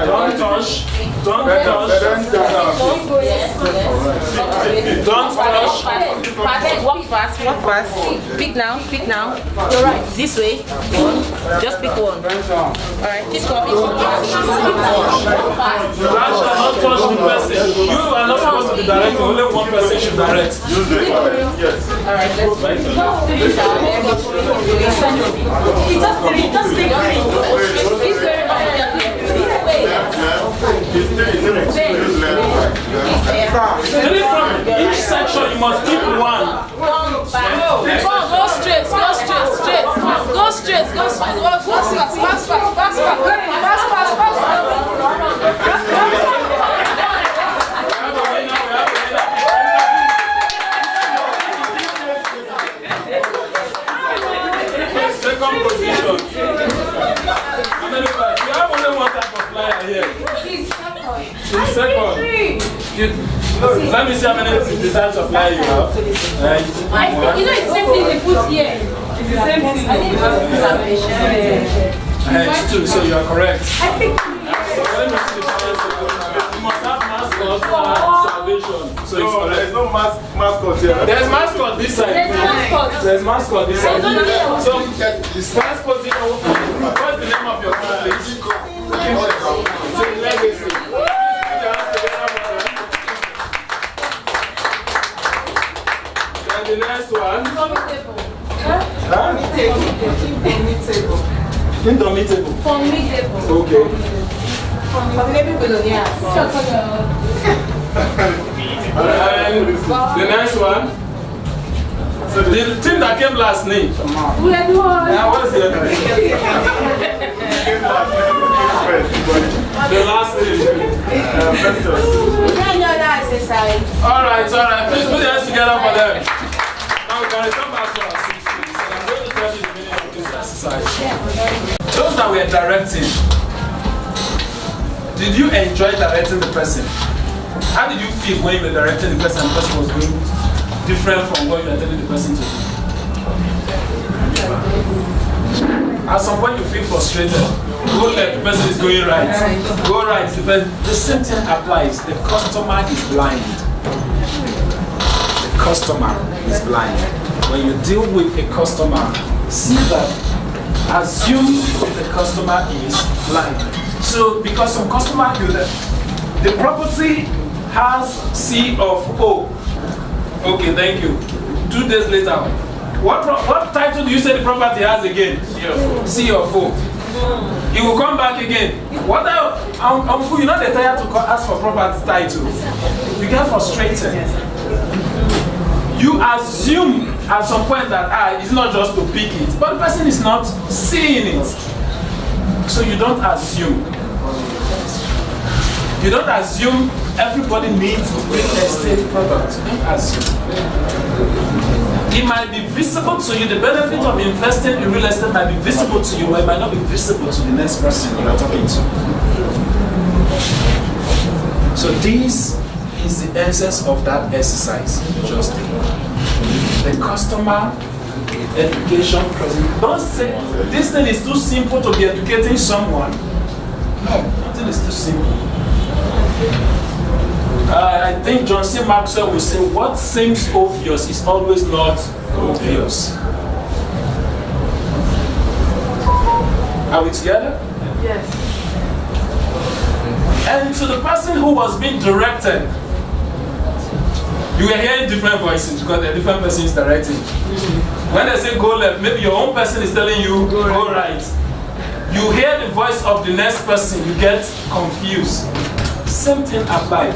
Don't touch. Don't touch. Don't touch. Walk fast. Pick now. You're right. This way. One. Just pick one. Alright, this one. You shall not touch the person. You are not supposed to be directing. Only one person should direct. Alright, let's From each section, you must pick one. Go straight. Go Second position. You have only one type of flyer here. Second. Let me see how many types of flyer you have. Right. You know, it's the same thing they put here. It's the same thing. It's 2, so you are correct. I think. Let me see the flyers. You must have mascot and salvation. So it's correct. There's no mascot here. There's mascot this side. There's mascot this side. So, first position, what's the name of your family? So, legacy. And the next one? Indomitable. Formidable. Okay. For maybe billionaires. And the next one. The team that came last name. We are the one. Now what's the other? The last name. Alright. Please put your hands together for them. Now we can return back to our seats, please. And I'm going to tell you the meaning of this exercise. Those that were directing, did you enjoy directing the person? How did you feel when you were directing the person and the person was going different from what you are telling the person to do? At some point you feel frustrated. Go left, the person is going right. Go right, the same thing applies. The customer is blind. The customer is blind. When you deal with a customer, see that, assume the customer is blind. So because some customer do that, the property has C of O. Okay, thank you. 2 days later, what title do you say the property has again? C of O. He will come back again. What else? Uncle, you're not the tired to ask for property title. You get frustrated. You assume at some point that it's not just to pick it, but the person is not seeing it. So you don't assume. You don't assume everybody needs real estate products. You don't assume. It might be visible to you, the benefit of investing in real estate might be visible to you, or it might not be visible to the next person you are talking to. So this is the essence of that exercise. Just the customer education present. Don't say this thing is too simple to be educating someone. No, nothing is too simple. I think John C. Maxwell will say, what seems obvious is always not obvious. Are we together? Yes. And to the person who was being directed, you were hearing different voices because a different person is directing. When they say go left, maybe your own person is telling you go right. You hear the voice of the next person, you get confused. Same thing applied.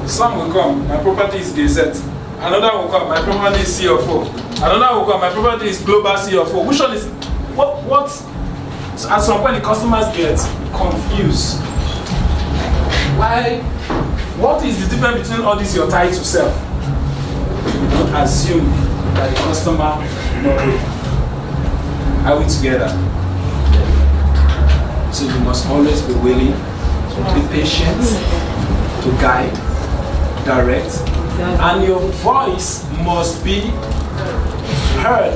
Some will come, my property is Gazette. Another will come, my property is CFO. Another will come, my property is Global CFO. Which one is what? So at some point the customers get confused. Why? What is the difference between all this you're tied to sell? You don't assume that the customer knows. Are we together? So you must always be willing to be patient, to guide, direct, and your voice must be heard.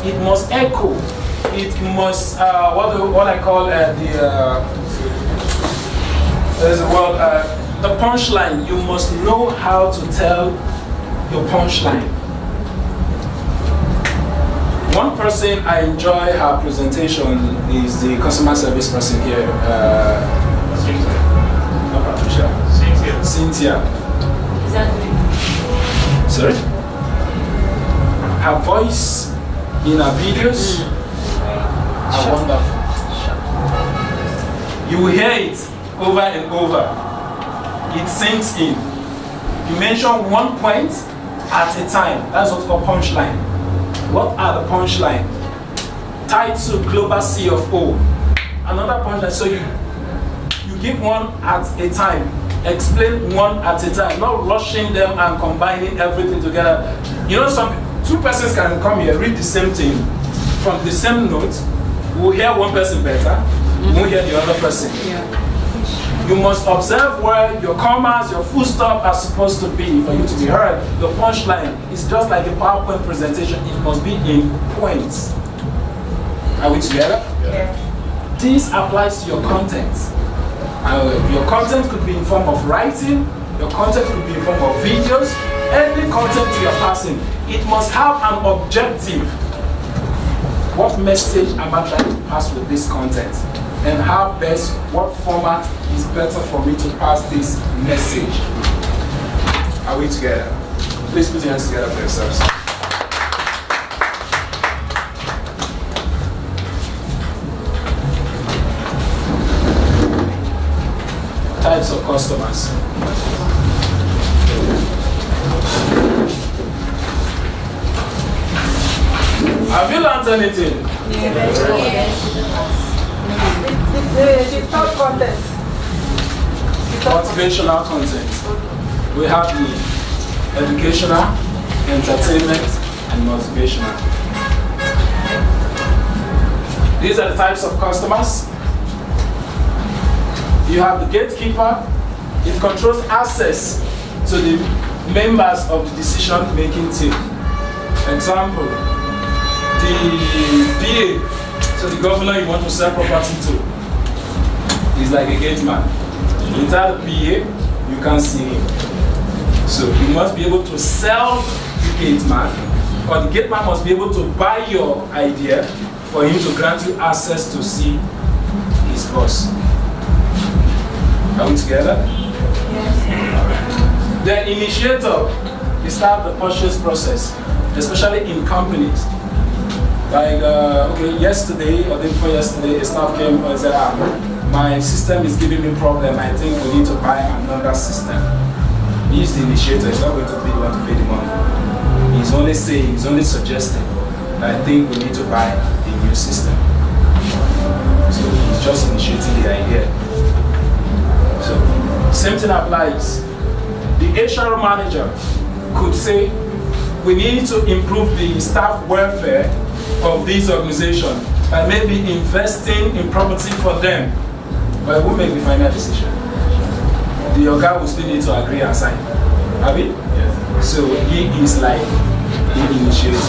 It must echo. It must what I call there's a word the punchline. You must know how to tell your punchline. One person I enjoy her presentation is the customer service person here. Cynthia. Exactly. Sorry? Her voice in her videos are wonderful. You will hear it over and over. It sinks in. You mention one point at a time. That's what's called punchline. What are the punchline? Tied to global CFO. Another punchline. So you give one at a time. Explain one at a time. Not rushing them and combining everything together. You know, two persons can come here, read the same thing from the same note. We'll hear one person better. We'll hear the other person. Yeah. You must observe where your commas, your full stop are supposed to be for you to be heard. The punchline is just like a PowerPoint presentation. It must be in points. Are we together? Yeah. This applies to your content. Your content could be in form of writing. Your content could be in form of videos. Any content you are passing, it must have an objective. What message am I trying to pass with this content? And how best, what format is better for me to pass this message? Are we together? Please put your hands together for yourselves. types of customers. Have you learned anything? The top content. Motivational content. We have the educational, entertainment, and motivational. These are the types of customers. You have the gatekeeper. It controls access to the members of the decision-making team. Example, the PA, so the governor you want to sell property to, is like a gate man. Without the PA, you can't see him. So you must be able to sell the gate man, or the gate man must be able to buy your idea for him to grant you access to see his boss. Are we together? Yes. The initiator is start the purchase process, especially in companies. Like, okay, yesterday or day before yesterday, a staff came and said, my system is giving me problem. I think we need to buy another system. He's the initiator. He's not going to be the one to pay the money. He's only saying, he's only suggesting that I think we need to buy a new system. So he's just initiating the idea. So same thing applies. The HR manager could say, we need to improve the staff welfare of this organization by maybe investing in property for them. But who make the final decision? The organ will still need to agree and sign. Have you? Yes. So he is like the initiator.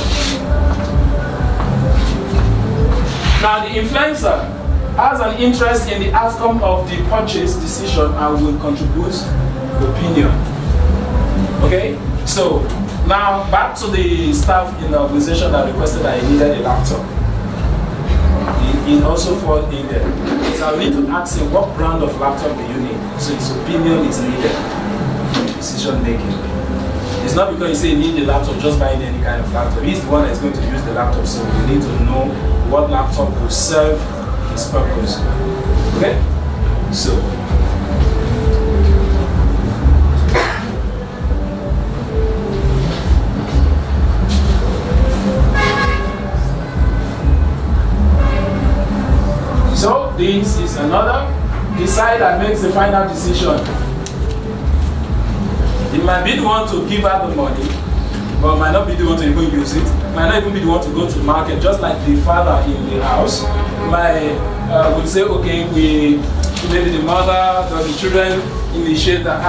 Now the influencer has an interest in the outcome of the purchase decision and will contribute opinion. Okay? So now back to the staff in the organization that requested that he needed a laptop. He also falls in there. So I need to ask him, what brand of laptop do you need? So his opinion is needed in decision making. It's not because he say he needs a laptop, just buying any kind of laptop. He's the one that's going to use the laptop, so we need to know what laptop will serve his purpose. Okay? So this is another. The side that makes the final decision. It might be the one to give out the money, but might not be the one to even use it. Might not even be the one to go to market, just like the father in the house. Would say, okay, maybe the mother or the children initiate that,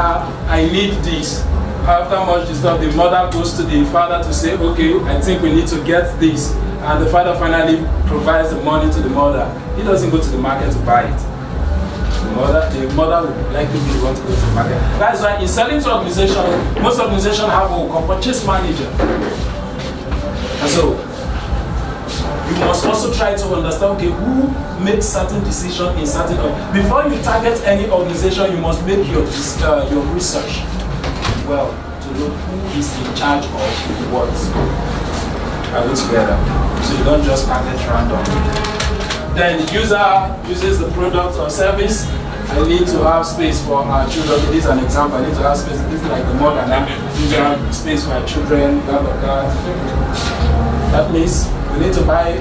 I need this. After much discuss, the mother goes to the father to say, okay, I think we need to get this. And the father finally provides the money to the mother. He doesn't go to the market to buy it. The mother would likely be the one to go to the market. That's why in selling to organization, most organizations have a purchase manager. And so you must also try to understand, okay, who makes certain decisions in certain before you target any organization, you must make your research well to know who is in charge of what. Are we together? So you don't just target random. Then the user uses the product or service. I need to have space for our children. This is an example. I need to have space. This is like the mother now. We need to have space for our children, blah blah blah. That means we need to buy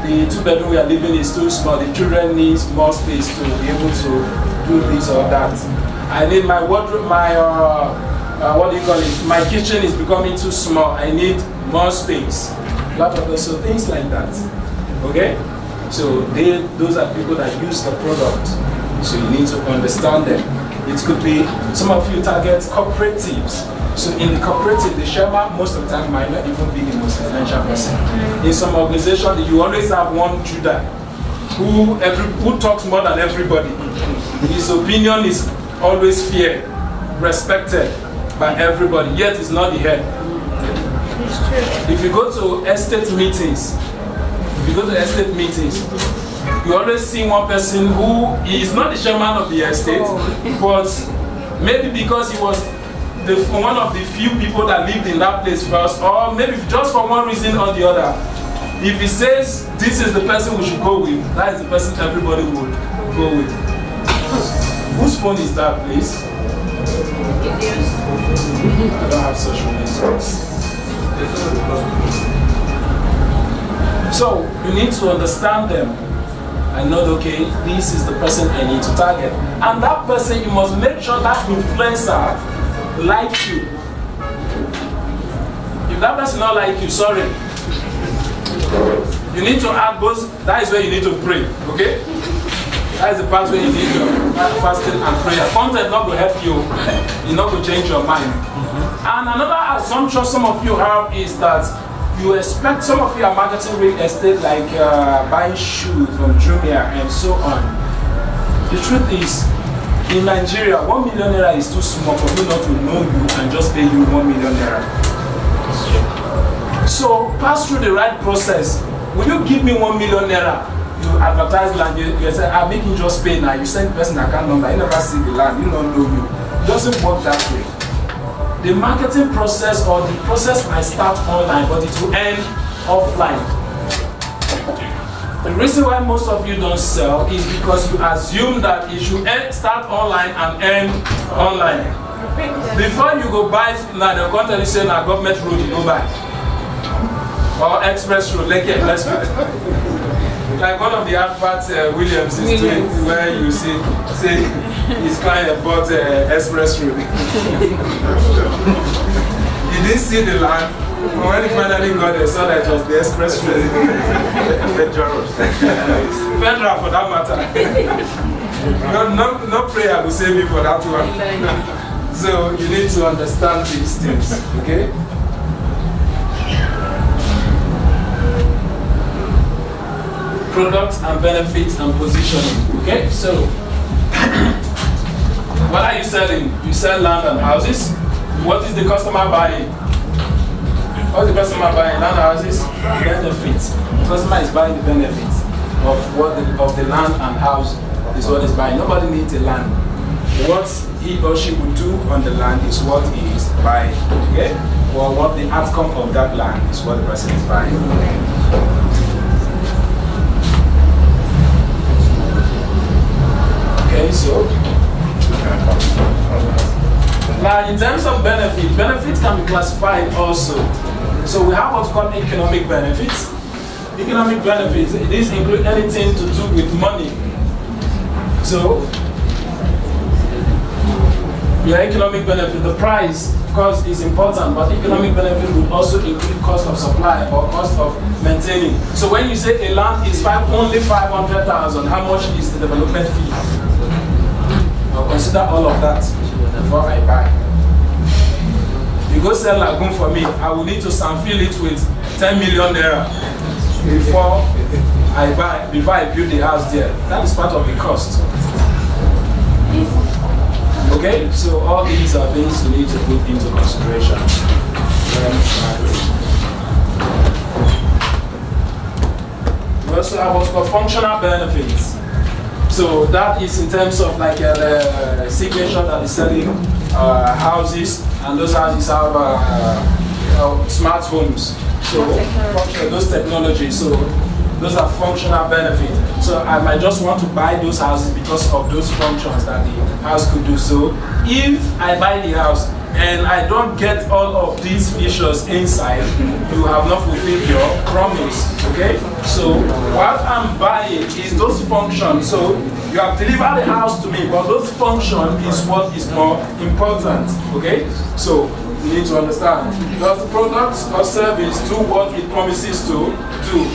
the 2-bedroom we are living is too small. The children need more space to be able to do this or that. I need my wardrobe, my what do you call it? My kitchen is becoming too small. I need more space. Blah blah blah. So things like that. Okay? So those are people that use the product. So you need to understand them. It could be, some of you target cooperatives. So in the cooperative, the chairman most of the time might not even be the most influential person. In some organizations, you always have one Judah who talks more than everybody. His opinion is always feared, respected by everybody, yet he's not the head. If you go to estate meetings, you always see one person who is not the chairman of the estate, but maybe because he was one of the few people that lived in that place first, or maybe just for one reason or the other. If he says this is the person we should go with, that is the person everybody would go with. Whose phone is that, please? I don't have social networks. So you need to understand them and know, okay, this is the person I need to target. And that person, you must make sure that influencer likes you. If that person not like you, sorry. You need to add both. That is where you need to pray, okay? That is the part where you need your fasting and prayer. Content not going to help you. It's not going to change your mind. And another assumption some of you have is that you expect, some of you are marketing real estate like buying shoes from Jumia and so on. The truth is, in Nigeria, 1 million naira is too small for me not to know you and just pay you 1 million naira. So pass through the right process. Will you give me 1 million naira? You advertise land, you say, I'm making just pay now. You send the person account number, you never see the land, you don't know you. It doesn't work that way. The marketing process or the process might start online, but it will end offline. The reason why most of you don't sell is because you assume that it should start online and end online. Before you go buy, now the content is saying, government road, you go buy. Or express road, like express road. Like one of the adverts Williams is doing, where you see his client bought express road. He didn't see the land, but when he finally got there, saw that it was the express road. Federal for that matter. No prayer will save you for that one. So you need to understand these things, okay? Products and benefits and positioning. Okay, so what are you selling? You sell land and houses. What is the customer buying? What is the customer buying? Land and houses? Benefits. The customer is buying the benefits of the land and house is what is buying. Nobody needs a land. What he or she would do on the land is what he is buying. Okay? Or what the outcome of that land is what the person is buying. Okay, so now in terms of benefits can be classified also. So we have what's called economic benefits. Economic benefits, these include anything to do with money. So your economic benefit, the price of course is important, but economic benefit will also include cost of supply or cost of maintaining. So when you say a land is only 500,000, how much is the development fee? I'll consider all of that before I buy. You go sell lagoon for me, I will need to fill it with 10 million naira before I build the house there. That is part of the cost. Okay, so all these are things you need to put into consideration. We also have what's called functional benefits. So that is in terms of like a signature that is selling houses, and those houses have smart homes. So those technologies, so those are functional benefits. So I might just want to buy those houses because of those functions that the house could do. So if I buy the house and I don't get all of these features inside, you have not fulfilled your promise. Okay? So what I'm buying is those functions. So you have delivered the house to me, but those functions is what is more important. Okay? So you need to understand. Does the product or service do what it promises to do?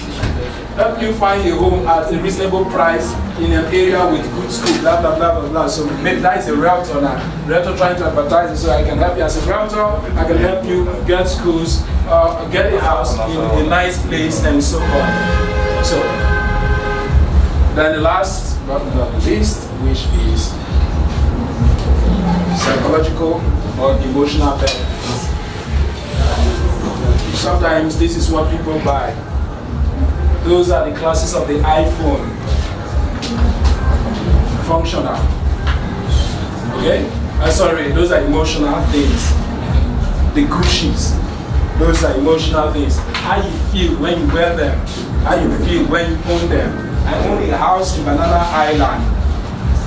Help you find a home at a reasonable price in an area with good school, blah, blah, blah, blah, blah. So maybe that is a realtor now. Realtor trying to advertise it, so I can help you as a realtor, I can help you get schools, get a house in a nice place, and so on. So, then the last but not least, which is psychological or emotional benefits. Sometimes this is what people buy. Those are the classes of the iPhone. Functional. Okay? Sorry, those are emotional things. The Gucci's. Those are emotional things. How you feel when you wear them. How you feel when you own them. I own a house in Banana Island.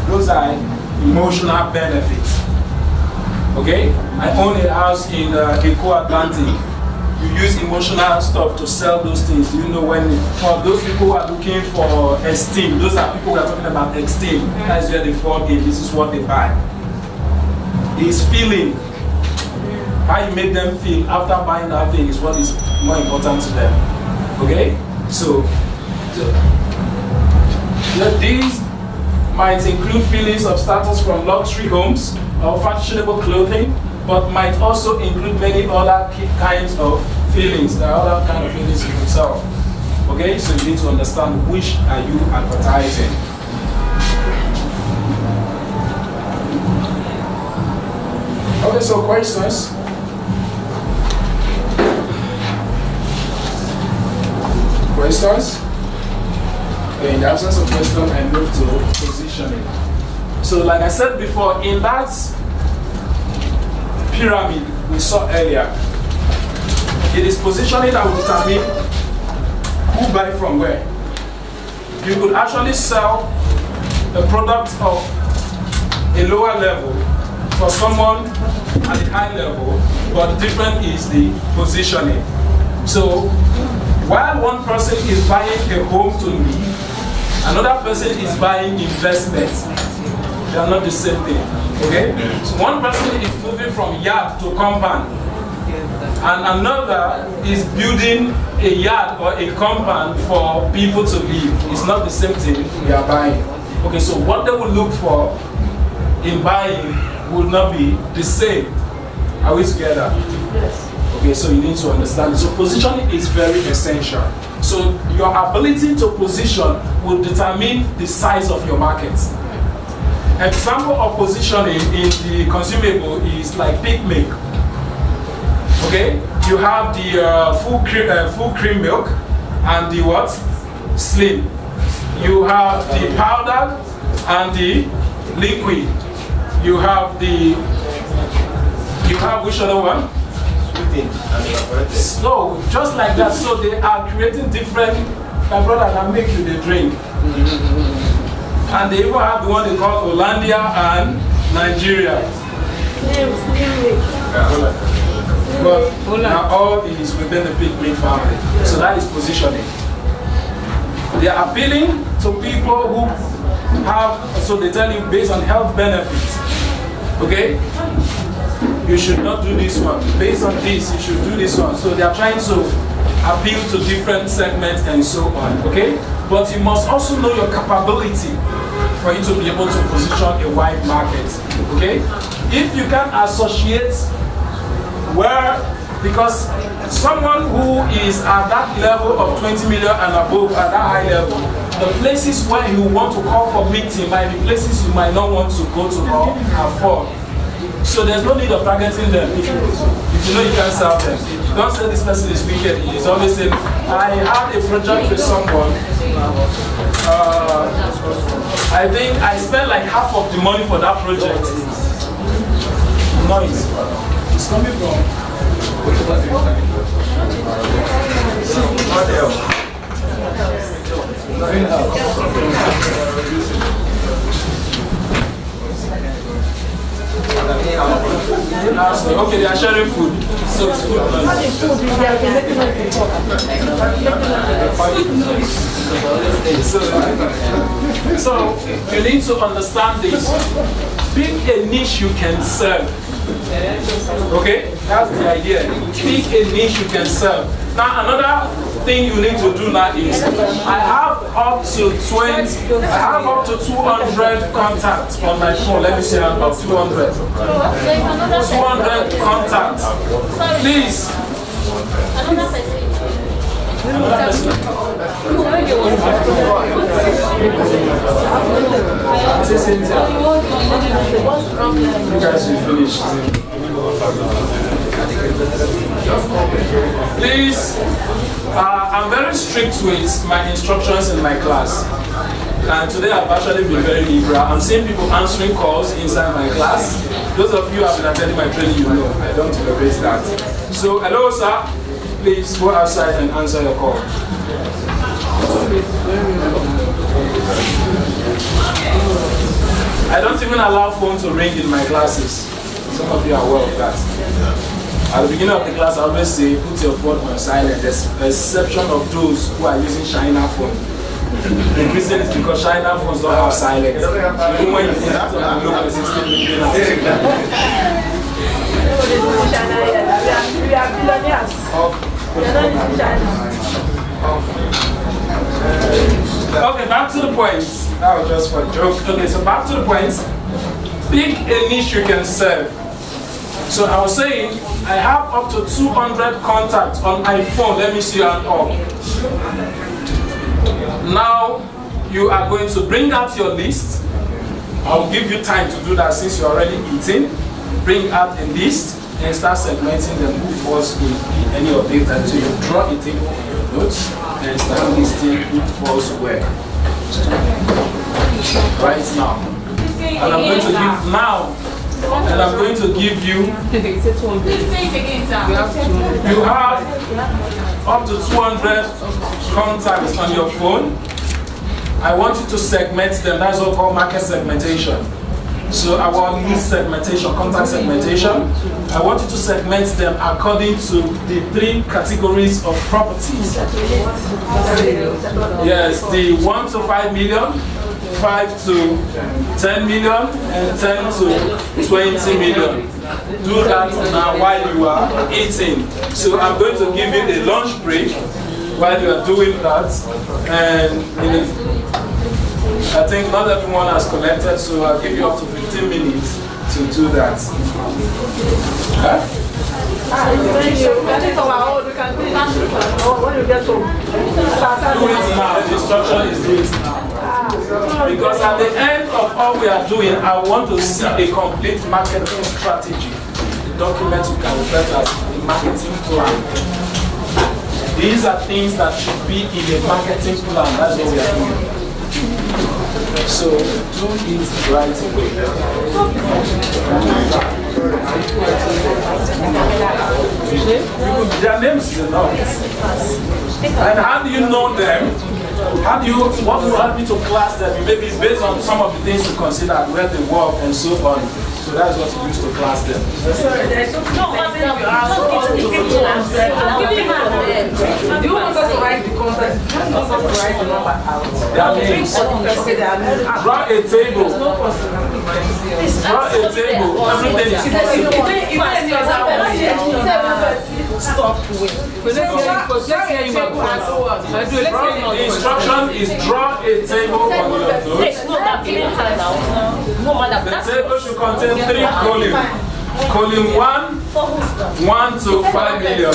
Those are emotional benefits. Okay? I own a house in Eco Atlantic. You use emotional stuff to sell those things. You know, when for those people who are looking for esteem, those are people who are talking about esteem. That's where they fall in. This is what they buy. It's feeling. How you make them feel after buying that thing is what is more important to them. Okay? So these might include feelings of status from luxury homes or fashionable clothing, but might also include many other kinds of feelings. There are other kinds of feelings you can sell. Okay, so you need to understand which are you advertising. Okay, so questions? Questions? Okay, in the absence of question, I move to positioning. So like I said before, in that pyramid we saw earlier, it is positioning that will determine who buy from where. You could actually sell a product of a lower level for someone at a high level, but the difference is the positioning. So while one person is buying a home to live, another person is buying investments. They are not the same thing. Okay? So one person is moving from yard to compound, and another is building a yard or a compound for people to live. It's not the same thing we are buying. Okay, so what they will look for in buying will not be the same. Are we together? Yes. Okay, so you need to understand it. So positioning is very essential. So your ability to position will determine the size of your market. Example of positioning in the consumable is like Peak Milk. Okay, you have the full cream milk and the what? Slim. You have the powder and the liquid. You have which other one? No, just like that. So they are creating different. My brother can make you the drink. And they even have the one they call Hollandia and Nigeria. But now all is within the Big Milk family. So that is positioning. They are appealing to people who have, so they tell you based on health benefits. Okay? You should not do this one. Based on this, you should do this one. So they are trying to appeal to different segments and so on. Okay? But you must also know your capability for you to be able to position a wide market. Okay? If you can associate where, because someone who is at that level of 20 million and above, at that high level, the places where you want to call for meeting might be places you might not want to go to or afford. So there's no need of targeting them if you know you can't sell them. Don't say this person is wicked. He's always saying, I had a project with someone. I think I spent like half of the money for that project. Noise. It's coming from. What else? Okay, they are sharing food. So it's food. So you need to understand this. Pick a niche you can serve. Okay, that's the idea. Pick a niche you can serve. Now another thing you need to do now is I have up to 200 contacts on my phone. Let me see about 200. 200 contacts. Please. Another person. You guys will finish. Please, I'm very strict with my instructions in my class. And today I've actually been very liberal. I'm seeing people answering calls inside my class. Those of you who have been attending my training, you know, I don't tolerate that. So, hello sir, please go outside and answer your call. I don't even allow phone to ring in my classes. Some of you are aware of that. At the beginning of the class, I always say, put your phone on silent, exception of those who are using China phone. The reason is because China phones don't have silent. Even when you put it on the local, it's still ringing out. We are billionaires. They're not using China. Okay, back to the point. That was just for a joke. Okay, so back to the point. Pick a niche you can serve. So I was saying, I have up to 200 contacts on my phone. Let me see your hand up. Now, you are going to bring out your list. I'll give you time to do that since you're already eating. Bring out a list and start segmenting them. Who falls in any of these until you draw a table on your notes and start listing who falls where. Right now. And I'm going to give now. And I'm going to give you. You have up to 200 contacts on your phone. I want you to segment them. That's what we call market segmentation. So our list segmentation, contact segmentation. I want you to segment them according to the 3 categories of properties. Yes, the 1 to 5 million. 5 to 10 million and 10 to 20 million. Do that now while you are eating. So I'm going to give you a lunch break while you are doing that. And I think not everyone has collected, so I'll give you up to 15 minutes to do that. Huh? When you get home. Do it now. The instruction is do it now. Because at the end of all we are doing, I want to see a complete marketing strategy. The document you can refer to as a marketing plan. These are things that should be in a marketing plan. That's what we are doing. So do it right away. Their names is enough. And how do you know them? What do you help me to class them? Maybe it's based on some of the things to consider, where they work and so on. So that's what we use to class them. Do you want us to write the contact? Do you want us to write the number out? Their names. Draw a table. Draw a table. Everything is Stop with. The instruction is draw a table on your notes. The table should contain 3 columns. Column 1, 1 to 5 million.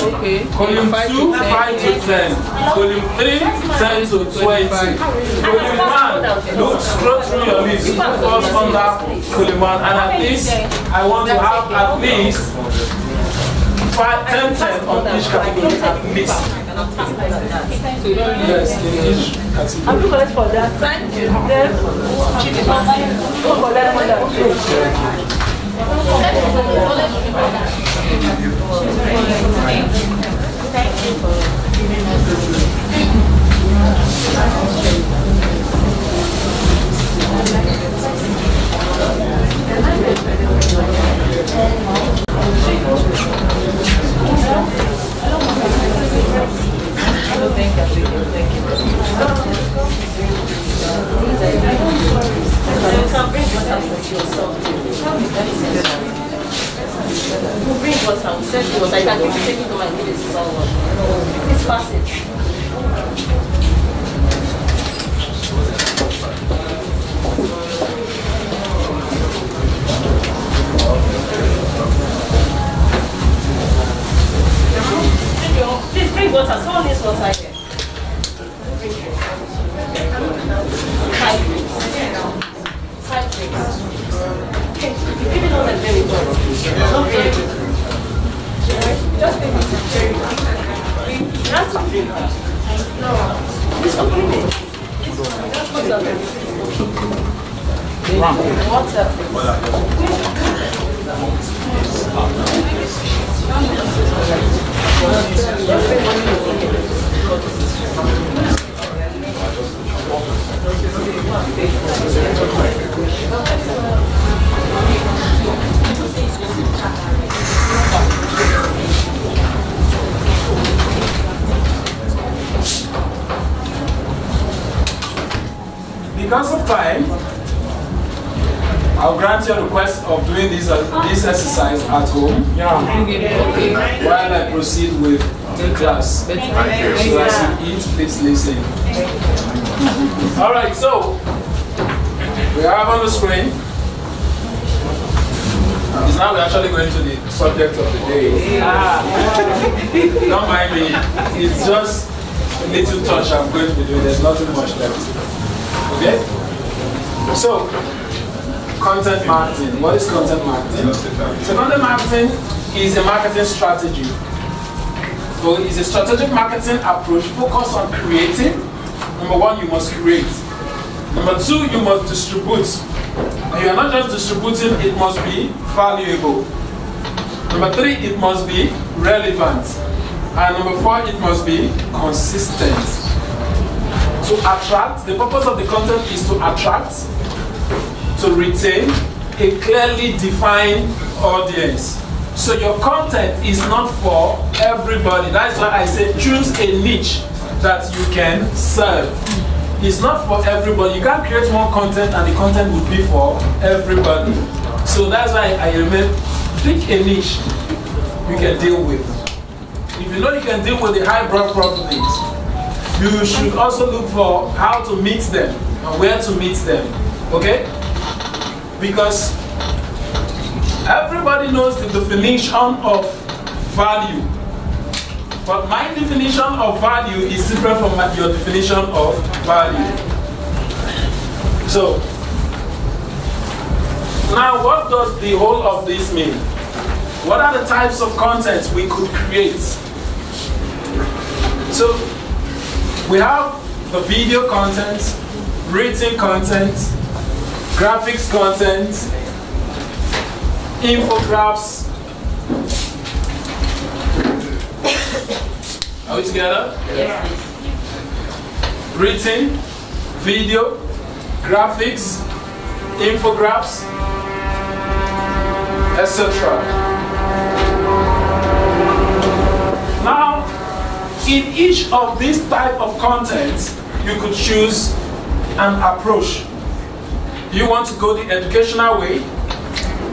Column 2, 5 to 10. Column 3, 10 to 20. Column 1, look straight through your list. First under column 1. And at least, I want to have at least 5, 10, 10 on each category at least. Yes, in each category. I'm looking for that. Thank you. Then, go for that one. Bring what I said because I can keep taking to my village forward. It's passage. Please bring water. Someone needs water here. 5 drinks. 5 drinks. Okay, you give it all that very well. Not very good. Just maybe it's very good. That's something. No. This one. What's up? What's up? time, I'll grant your request of doing this exercise at home while I proceed with the class. So as you eat, please listen. Alright, so we have on the screen. Is now we're actually going to the subject of the day. Don't mind me. It's just a little touch I'm going to be doing. There's nothing much left. Okay? So, content marketing. What is content marketing? So content marketing is a marketing strategy. So it's a strategic marketing approach focused on creating. Number one, you must create. Number two, you must distribute. And you are not just distributing, it must be valuable. Number three, it must be relevant. And number four, it must be consistent. To attract, the purpose of the content is to attract, to retain a clearly defined audience. So your content is not for everybody. That's why I say choose a niche that you can serve. It's not for everybody. You can't create one content and the content will be for everybody. So that's why I recommend pick a niche you can deal with. If you know you can deal with the high-brow properties, you should also look for how to meet them and where to meet them. Okay? Because everybody knows the definition of value. But my definition of value is different from your definition of value. So, now what does the whole of this mean? What are the types of content we could create? So, we have the video content, written content, graphics content, infographics. Are we together? Yes. Written, video, graphics, infographics, etc. Now, in each of these type of content, you could choose an approach. Do you want to go the educational way?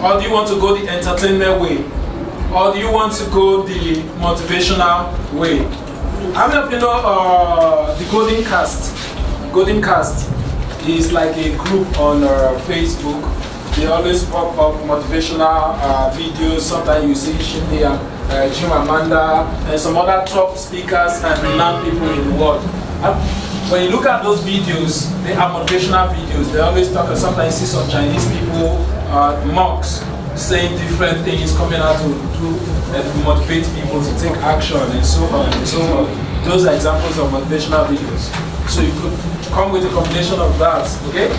Or do you want to go the entertainment way? Or do you want to go the motivational way? How many of you know the Golden Cast? Golden Cast is like a group on Facebook. They always pop up motivational videos. Sometimes you see Jim Amanda and some other top speakers and renowned people in the world. When you look at those videos, they are motivational videos. They always talk. Sometimes you see some Chinese people, monks, saying different things, coming out to do and motivate people to take action and so on and so on. Those are examples of motivational videos. So you could come with a combination of that, okay?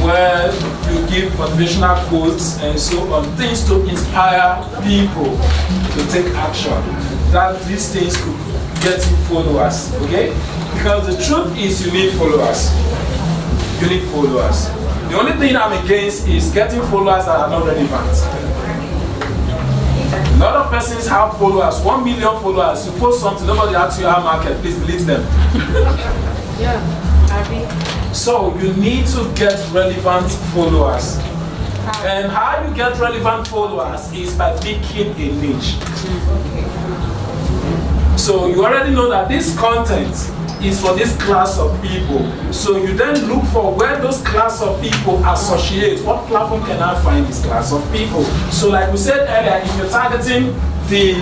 Where you give motivational quotes and so on, things to inspire people to take action. That these things could get you followers, okay? Because the truth is you need followers. You need followers. The only thing I'm against is getting followers that are not relevant. A lot of persons have followers, 1 million followers. You post something, nobody asks you how market, please delete them. So you need to get relevant followers. And how you get relevant followers is by picking a niche. So you already know that this content is for this class of people. So you then look for where those class of people associate. What platform can I find this class of people? So like we said earlier, if you're targeting the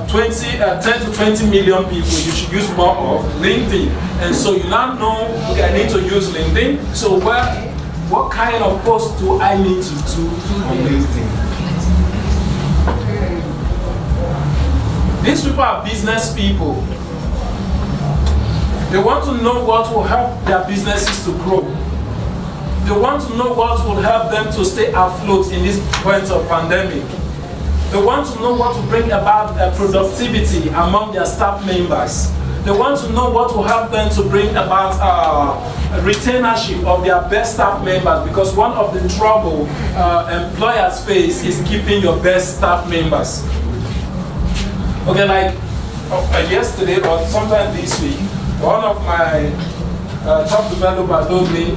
10 to 20 million people, you should use more of LinkedIn. And so you now know, okay, I need to use LinkedIn. So what kind of post do I need to do on LinkedIn? These people are business people. They want to know what will help their businesses to grow. They want to know what will help them to stay afloat in this point of pandemic. They want to know what will bring about productivity among their staff members. They want to know what will help them to bring about retainership of their best staff members, because one of the trouble employers face is keeping your best staff members. Okay, like yesterday or sometime this week, one of my top developer told me,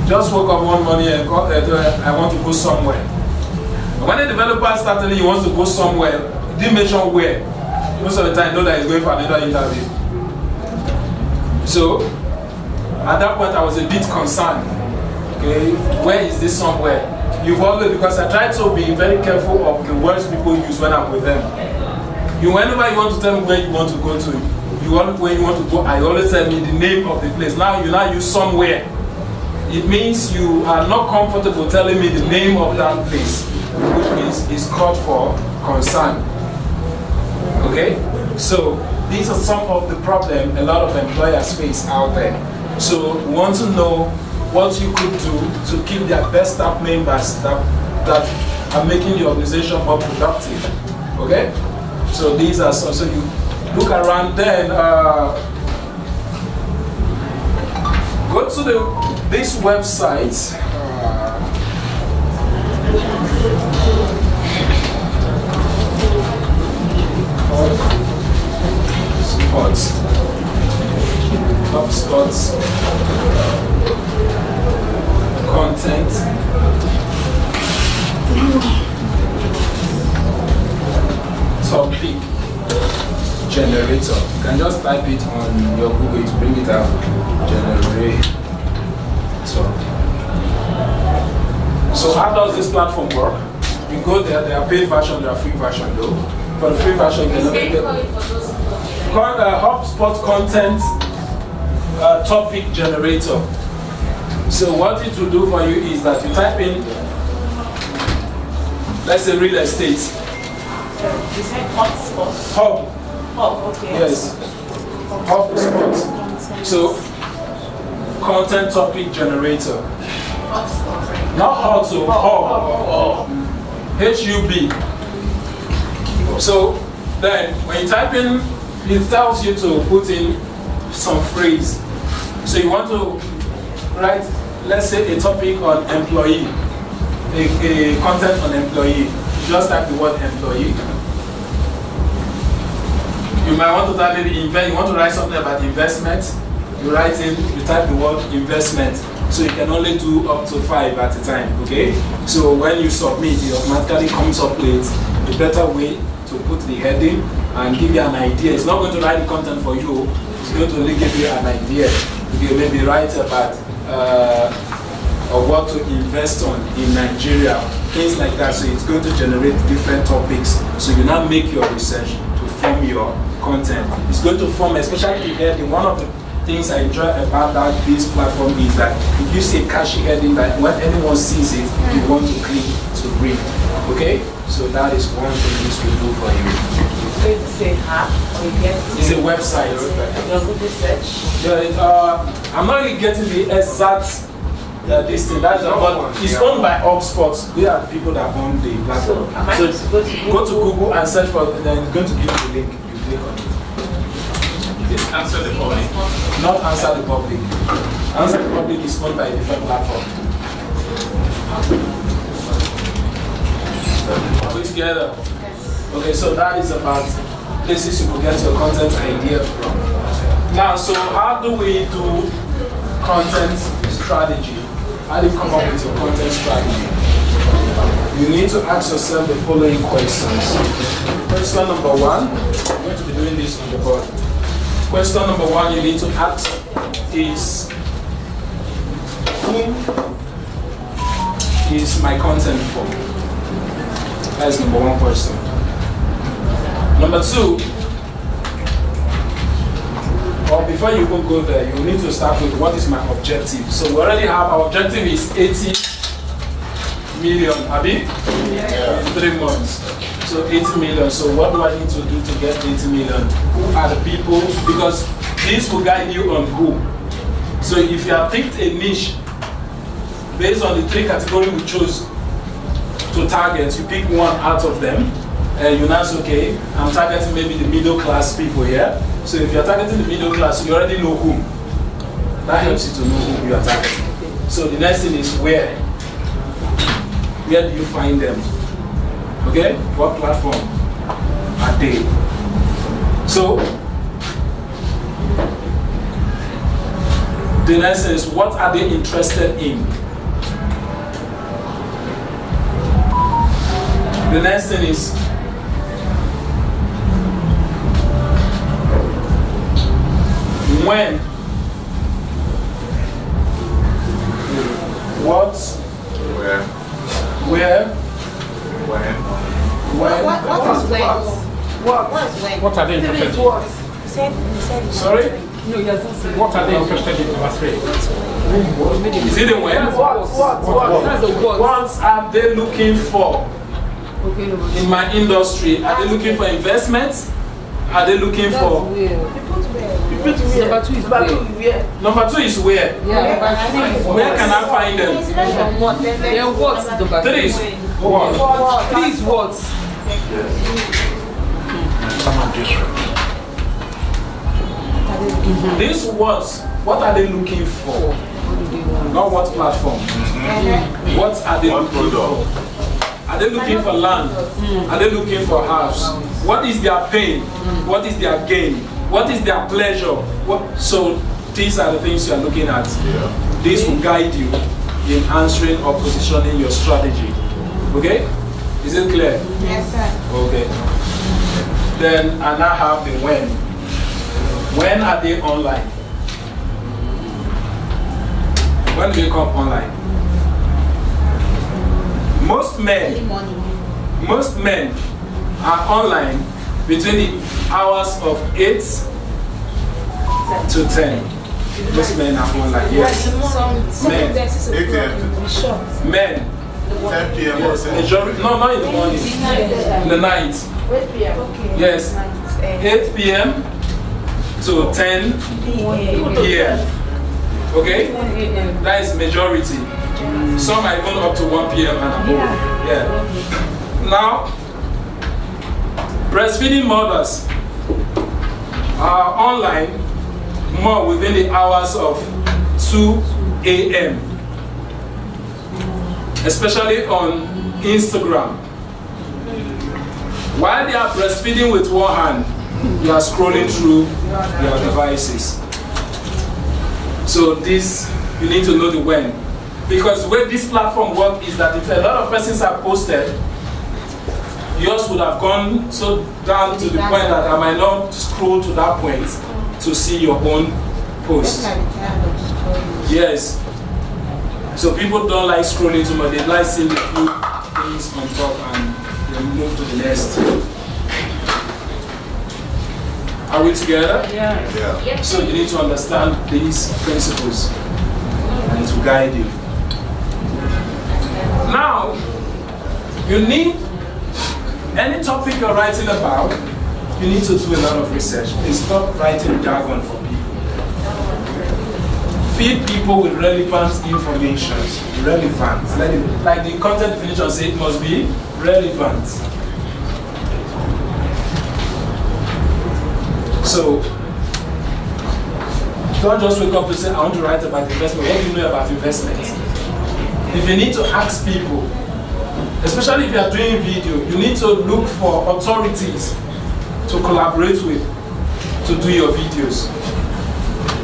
just woke up one morning and called, I want to go somewhere. And when the developer started telling you he wants to go somewhere, he didn't mention where. Most of the time, know that he's going for another interview. So, at that point, I was a bit concerned. Okay, where is this somewhere? You've always, because I try to be very careful of the words people use when I'm with them. Whenever you want to tell me where you want to go to, where you want to go, I always tell me the name of the place. Now you now use somewhere. It means you are not comfortable telling me the name of that place, which means it's called for concern. Okay? So these are some of the problems a lot of employers face out there. So we want to know what you could do to keep their best staff members that are making the organization more productive. Okay? So these are so you look around then go to this website. HubSpot's content topic generator. You can just type it on your Google to bring it out. Generator. So how does this platform work? You go there, there are paid version, there are free version though. For the free version, you can get HubSpot content topic generator. So what it will do for you is that you type in, let's say real estate. You said HubSpot? Hub. Oh, okay. Yes. HubSpot. So content topic generator. Not how to hub. HUB. So then when you type in, it tells you to put in some phrase. So you want to write, let's say, a topic on employee, a content on employee. Just type the word employee. You might want to type maybe invest. You want to write something about investment. You write in, you type the word investment. So you can only do up to 5 at a time. Okay. So when you submit, it automatically comes up with a better way to put the heading and give you an idea. It's not going to write the content for you. It's going to only give you an idea. You can maybe write about or what to invest on in Nigeria, things like that. So it's going to generate different topics. So you now make your research to form your content. It's going to form, especially heading. One of the things I enjoy about this platform is that it gives a catchy heading that when anyone sees it, you want to click to read. Okay? So that is one thing this will do for you. So it's the same app, or you get It's a website. your Google search. I'm not really getting the exact this thing. That's but it's owned by HubSpot. They are the people that own the platform. So am I supposed to go to Google and search for it, then it's going to give you the link. You click on it. This answer the public. Not Answer the Public. Answer the Public is owned by a different platform. Are we together? Okay, so that is about places you could get your content ideas from. Now, so how do we do content strategy? How do you come up with your content strategy? You need to ask yourself the following questions. Question number 1, I'm going to be doing this on the board. Question number 1 you need to ask is, whom is my content for? That's number 1 question. Number 2, or before you even go there, you need to start with what is my objective. So we already have our objective is 80 million, Abi? Yeah. In 3 months. So 80 million. So what do I need to do to get 80 million? Who are the people? Because this will guide you on who. So if you have picked a niche based on the 3 categories we chose to target, you pick one out of them. And you now say, okay, I'm targeting maybe the middle class people here. So if you're targeting the middle class, you already know whom. That helps you to know whom you are targeting. So the next thing is where. Where do you find them? Okay? What platform are they? So The next thing is, what are they interested in? The next thing is, when, what, where, When? What is when? What is when? What are they interested in? He said sorry? No, he hasn't said. What are they interested in? Number 3. Is it the when? That's the what. What are they looking for Okay, no, in my industry? Are they looking for investments? Are they looking for? Number 2 is where? Number 2 is where? Yeah. Where can I find them? Then what? Number 3 is what? 3 is what? These words, what are they looking for? Not what platform. What are they looking for? Are they looking for land? Are they looking for house? What is their pain? What is their gain? What is their pleasure? So these are the things you are looking at. This will guide you in answering or positioning your strategy. Okay? Is it clear? Yes, sir. Okay. Then I now have the when. When are they online? When do they come online? Most men are online between the hours of 8 to 10. Most men are online. Yes. Men. 8 a.m. Men. 10 p.m. or Yes. 10. Majority. No, not in the morning. In the night. Yes. 8 p.m. to 10 p.m. Okay? That is majority. Some are even up to 1 p.m. and above. Yeah. Now, breastfeeding mothers are online more within the hours of 2 a.m. Especially on Instagram. While they are breastfeeding with one hand, you are scrolling through your devices. So this, you need to know the when. Because the way this platform works is that if a lot of persons are posted, yours would have gone so down to the point that I might not scroll to that point to see your own post. Yes. So people don't like scrolling too much. They like seeing the few things on top and then move to the next. Are we together? Yeah. So you need to understand these principles and to guide you. Now, you need any topic you're writing about, you need to do a lot of research. Please stop writing jargon for people. Feed people with relevant information. Relevant. Like the content definition says, it must be relevant. So, don't just wake up and say, I want to write about investment. What do you know about investment? If you need to ask people, especially if you are doing video, you need to look for authorities to collaborate with to do your videos.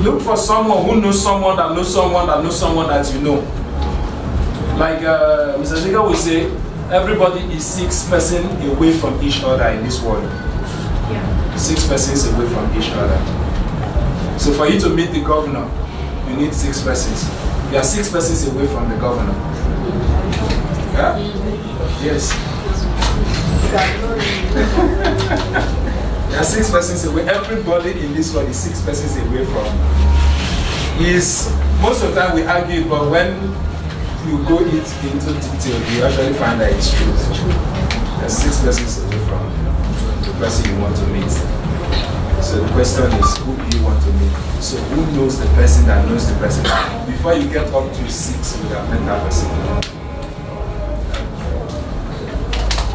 Look for someone who knows someone that knows someone that knows someone that you know. Like Mr. Ziga will say, everybody is 6 persons away from each other in this world. 6 persons away from each other. So for you to meet the governor, you need 6 persons. You are 6 persons away from the governor. Yeah? Yes. There are 6 persons away. Everybody in this world is 6 persons away from. Most of the time we argue, but when you go into detail, you actually find that it's true. There are 6 persons away from the person you want to meet. So the question is, who do you want to meet? So who knows the person that knows the person? Before you get up to 6, you have met that person.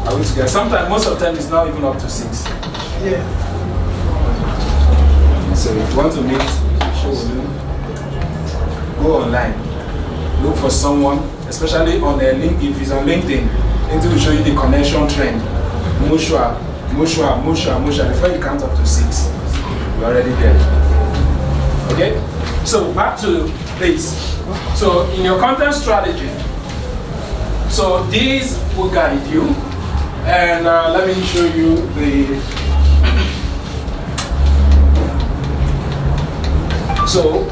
Are we together? Sometimes, most of the time, it's not even up to 6. Yeah. So if you want to meet, go online. Look for someone, especially on a link. If it's on LinkedIn, LinkedIn will show you the connection trend. Mushwa. Before you count up to 6, you're already there. Okay? So back to this. So in your content strategy, so these will guide you. And let me show you the. So,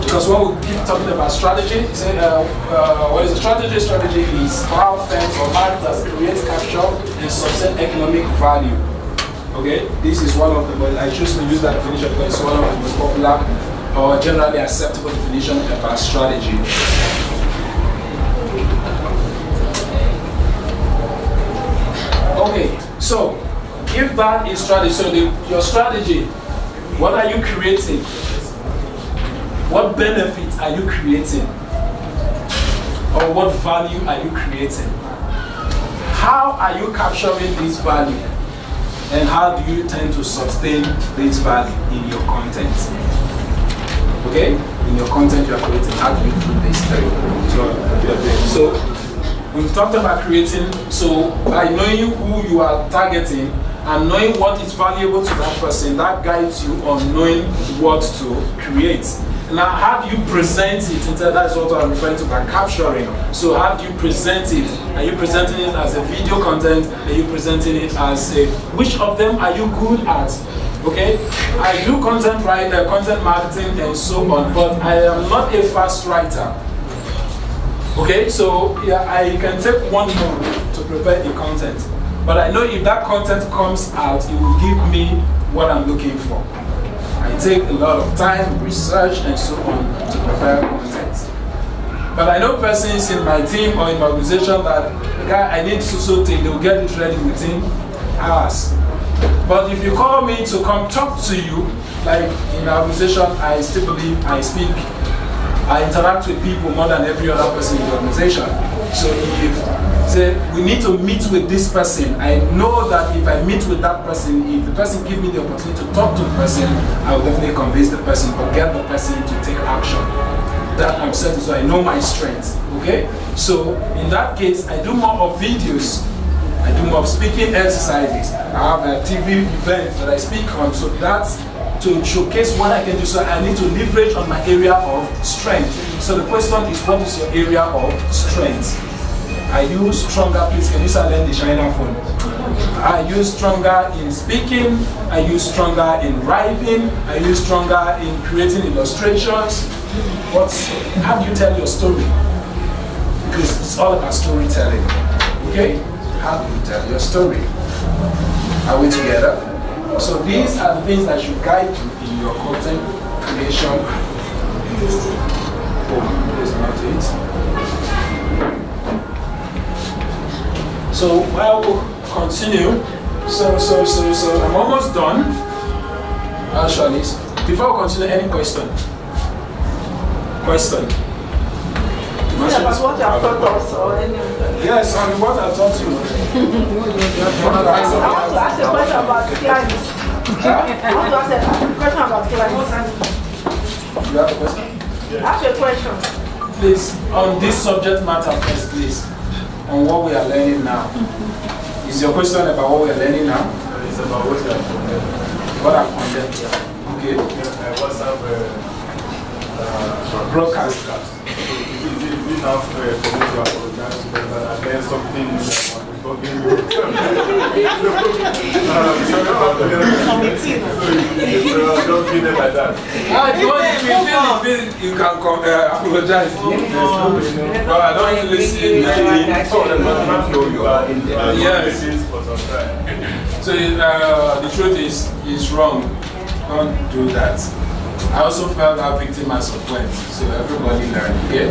because when we keep talking about strategy, say, what is a strategy? Strategy is how firms or marketers create, capture, and sustain economic value. Okay, this is one of the. I choose to use that definition because it's one of the most popular or generally acceptable definition about strategy. Okay, so if that is strategy, so your strategy, what are you creating? What benefits are you creating? Or what value are you creating? How are you capturing this value? And how do you tend to sustain this value in your content? Okay? In your content you are creating, how do you do this thing? So we've talked about creating, so by knowing who you are targeting and knowing what is valuable to that person, that guides you on knowing what to create. Now, how do you present it? That's what I'm referring to by capturing. So how do you present it? Are you presenting it as a video content? Are you presenting it as a, which of them are you good at? Okay, I do content writer, content marketing and so on, but I am not a fast writer. Okay, so yeah, I can take 1 month to prepare the content, but I know if that content comes out, it will give me what I'm looking for. I take a lot of time, research and so on to prepare content. But I know persons in my team or in my organization that, guy, I need so thing, they'll get it ready within hours. But if you call me to come talk to you, like in our organization, I still believe I speak, I interact with people more than every other person in the organization. So if say we need to meet with this person, I know that if I meet with that person, if the person gives me the opportunity to talk to the person, I will definitely convince the person or get the person to take action. That I'm certain, so I know my strengths. Okay? So in that case, I do more of videos. I do more of speaking exercises. I have a TV event that I speak on, so that's to showcase what I can do. So I need to leverage on my area of strength. So the question is, what is your area of strength? I use stronger, please can you silence the China phone? I use stronger in speaking, I use stronger in writing, I use stronger in creating illustrations. How do you tell your story? Because it's all about storytelling. Okay? How do you tell your story? Are we together? So these are the things that should guide you in your content creation. Oh, that's not it. So I will continue. So I'm almost done. Actually, before I continue, any question? Question? Is it about what you have taught us or any of that? Yes, on what I taught you. I want to ask a question about clients. I want to ask a question about clients. You have a question? Ask a question. Please, on this subject matter first, please. On what we are learning now. Is your question about what we are learning now? It's about what you have condemned. What I've condemned? Okay. WhatsApp Broadcast. So is it enough for me to apologize because I learned something new that I'm talking about? Don't be there like that. If you you can apologize. But I don't really see it. You are in the Yes. for some time. So the truth is wrong. Don't do that. I also felt that victim as a point. So everybody learned. Okay?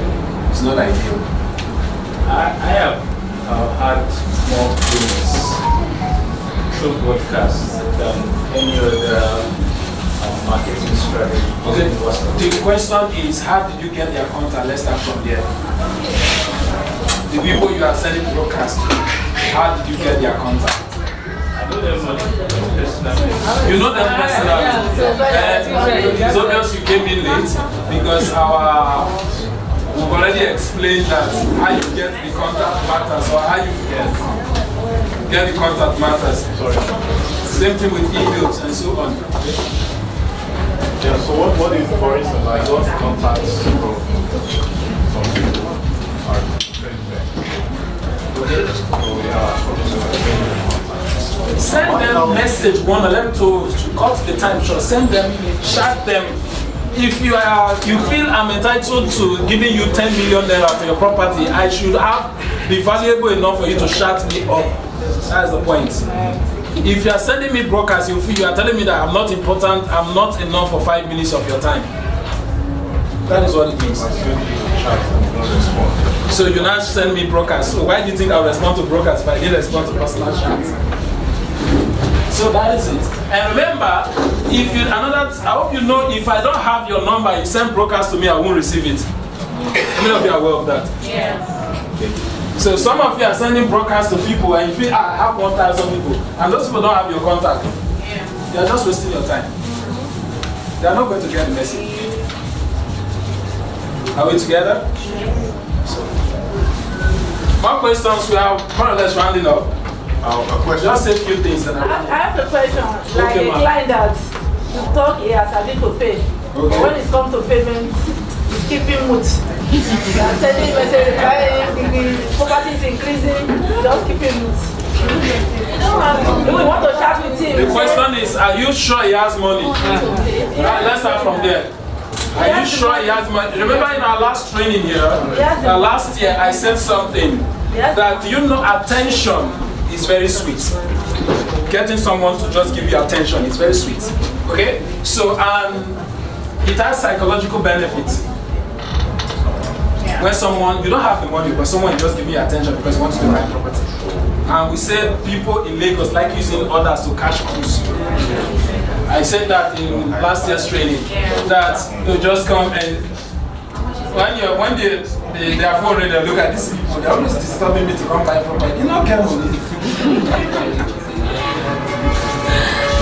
It's not ideal. I have had more business through broadcasts than any other marketing strategy. Okay. The question is, how did you get their contact? Let's start from there. The people you are sending broadcast to, how did you get their contact? I know them personally. You know them personally. It's obvious you came in late because we've already explained that how you get the contact matters, or how you get the contact matters. Same thing with emails and so on. Yeah, so what if, for instance, I got contacts from some people are trade there? Send them message one, let them to cut the time short. Send them, chat them. If you feel I'm entitled to giving you 10 million naira for your property, I should be valuable enough for you to shut me up. That's the point. If you are sending me brokers, you are telling me that I'm not important, I'm not enough for 5 minutes of your time. That is what it means. So you now send me brokers. So why do you think I'll respond to brokers if I didn't respond to personal chats? So that is it. And remember, I hope you know, if I don't have your number, you send brokers to me, I won't receive it. How many of you are aware of that? Yes. Okay. So some of you are sending brokers to people and you feel, I have 1,000 people. And those people don't have your contact. Yeah. They are just wasting your time. They are not going to get the message. Are we together? So, more questions, we are more or less rounding up. A question. Just a few things that I have a question. Like Okay, a client that you talk he has a bit to pay. But when it comes to payment, he's keeping mood. Sending message, the property is increasing, just keeping mood. We want to chat with him. The question is, are you sure he has money? Let's start from there. Are you sure he has money? Remember in our last training here, last year I said something that attention is very sweet. Getting someone to just give you attention is very sweet. Okay? So, it has psychological benefits. When you don't have the money, but someone just give you attention because he wants to buy property. And we said people in Lagos like using others to cash cruise. I said that in last year's training, that you just come and when they are phone ready, look at these people, they're always disturbing me to come buy property. You know, care money.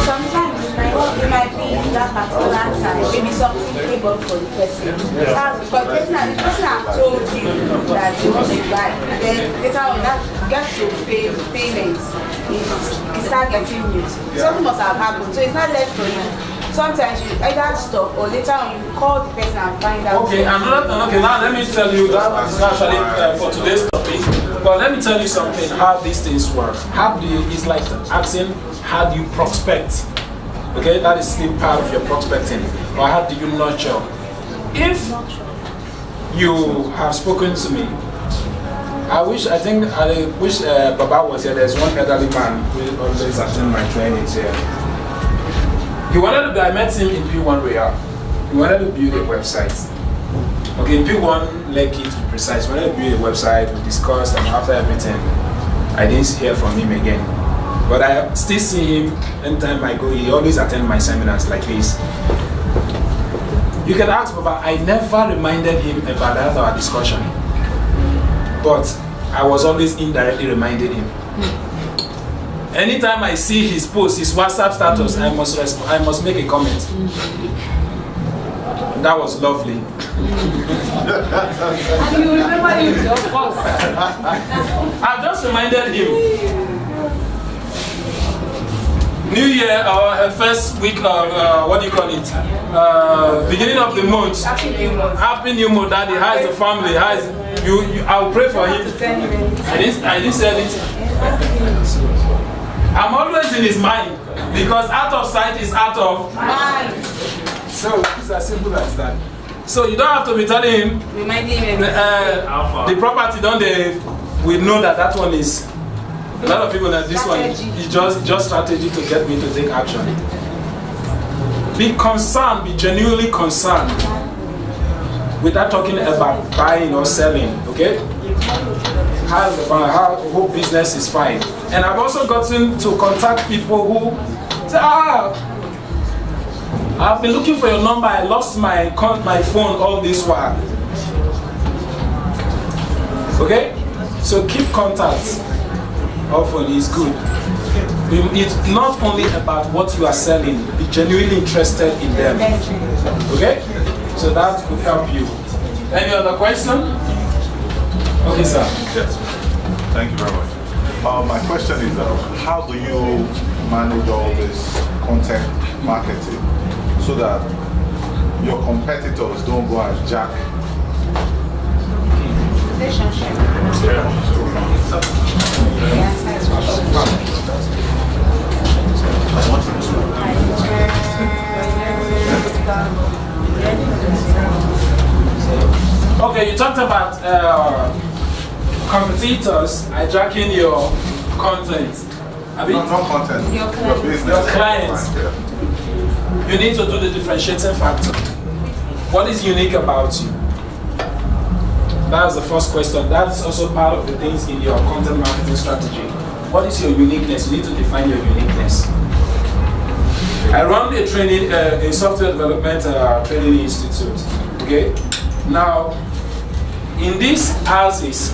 Sometimes it might be that particular time, maybe something came up for the person. Because the person has told you that you want to buy, then later on that gets to pay payments, you start getting news. Something must have happened, so it's not left for you. Sometimes you either stop or later on you call the person and find out. Okay, now let me tell you that is actually for today's topic. But let me tell you something, how these things work. It's like asking, how do you prospect? Okay, that is still part of your prospecting. Or how do you nurture? If you have spoken to me, I wish Baba was here. There's one elderly man who always attend my trainings here. I met him in Pwan Real. He wanted to build a website. Okay, in P1 Lekki to be precise, when I built a website, we discussed, and after everything, I didn't hear from him again. But I still see him anytime I go. He always attend my seminars like this. You can ask Baba, I never reminded him about that our discussion. But I was always indirectly reminding him. Anytime I see his post, his WhatsApp status, I must make a comment. That was lovely. And you remember him, of course. I've just reminded him. New Year or first week of beginning of the month. Happy New Month. Daddy, how is the family? I'll pray for him. I didn't say anything. I'm always in his mind because out of sight is out of mind. So it's as simple as that. So you don't have to be telling him. Reminding him. The property we know that one is. A lot of people that this strategy. One is just strategy to get me to take action. Be concerned, be genuinely concerned without talking about buying or selling, okay? How whole business is fine. And I've also gotten to contact people who say, I've been looking for your number, I lost my phone all this while. Okay? So keep contact. Often is good. It's not only about what you are selling, be genuinely interested in them. Okay? So that could help you. Any other question? Okay, sir. Yes. Thank you very much. My question is, how do you manage all this content marketing so that your competitors don't go and jack. Relationship. Okay, you talked about competitors hijacking your content. I mean, Not content, your business. Your clients. You need to do the differentiating factor. What is unique about you? That's the first question. That's also part of the things in your content marketing strategy. What is your uniqueness? You need to define your uniqueness. I run a training, a software development training institute. Okay. Now, in these houses,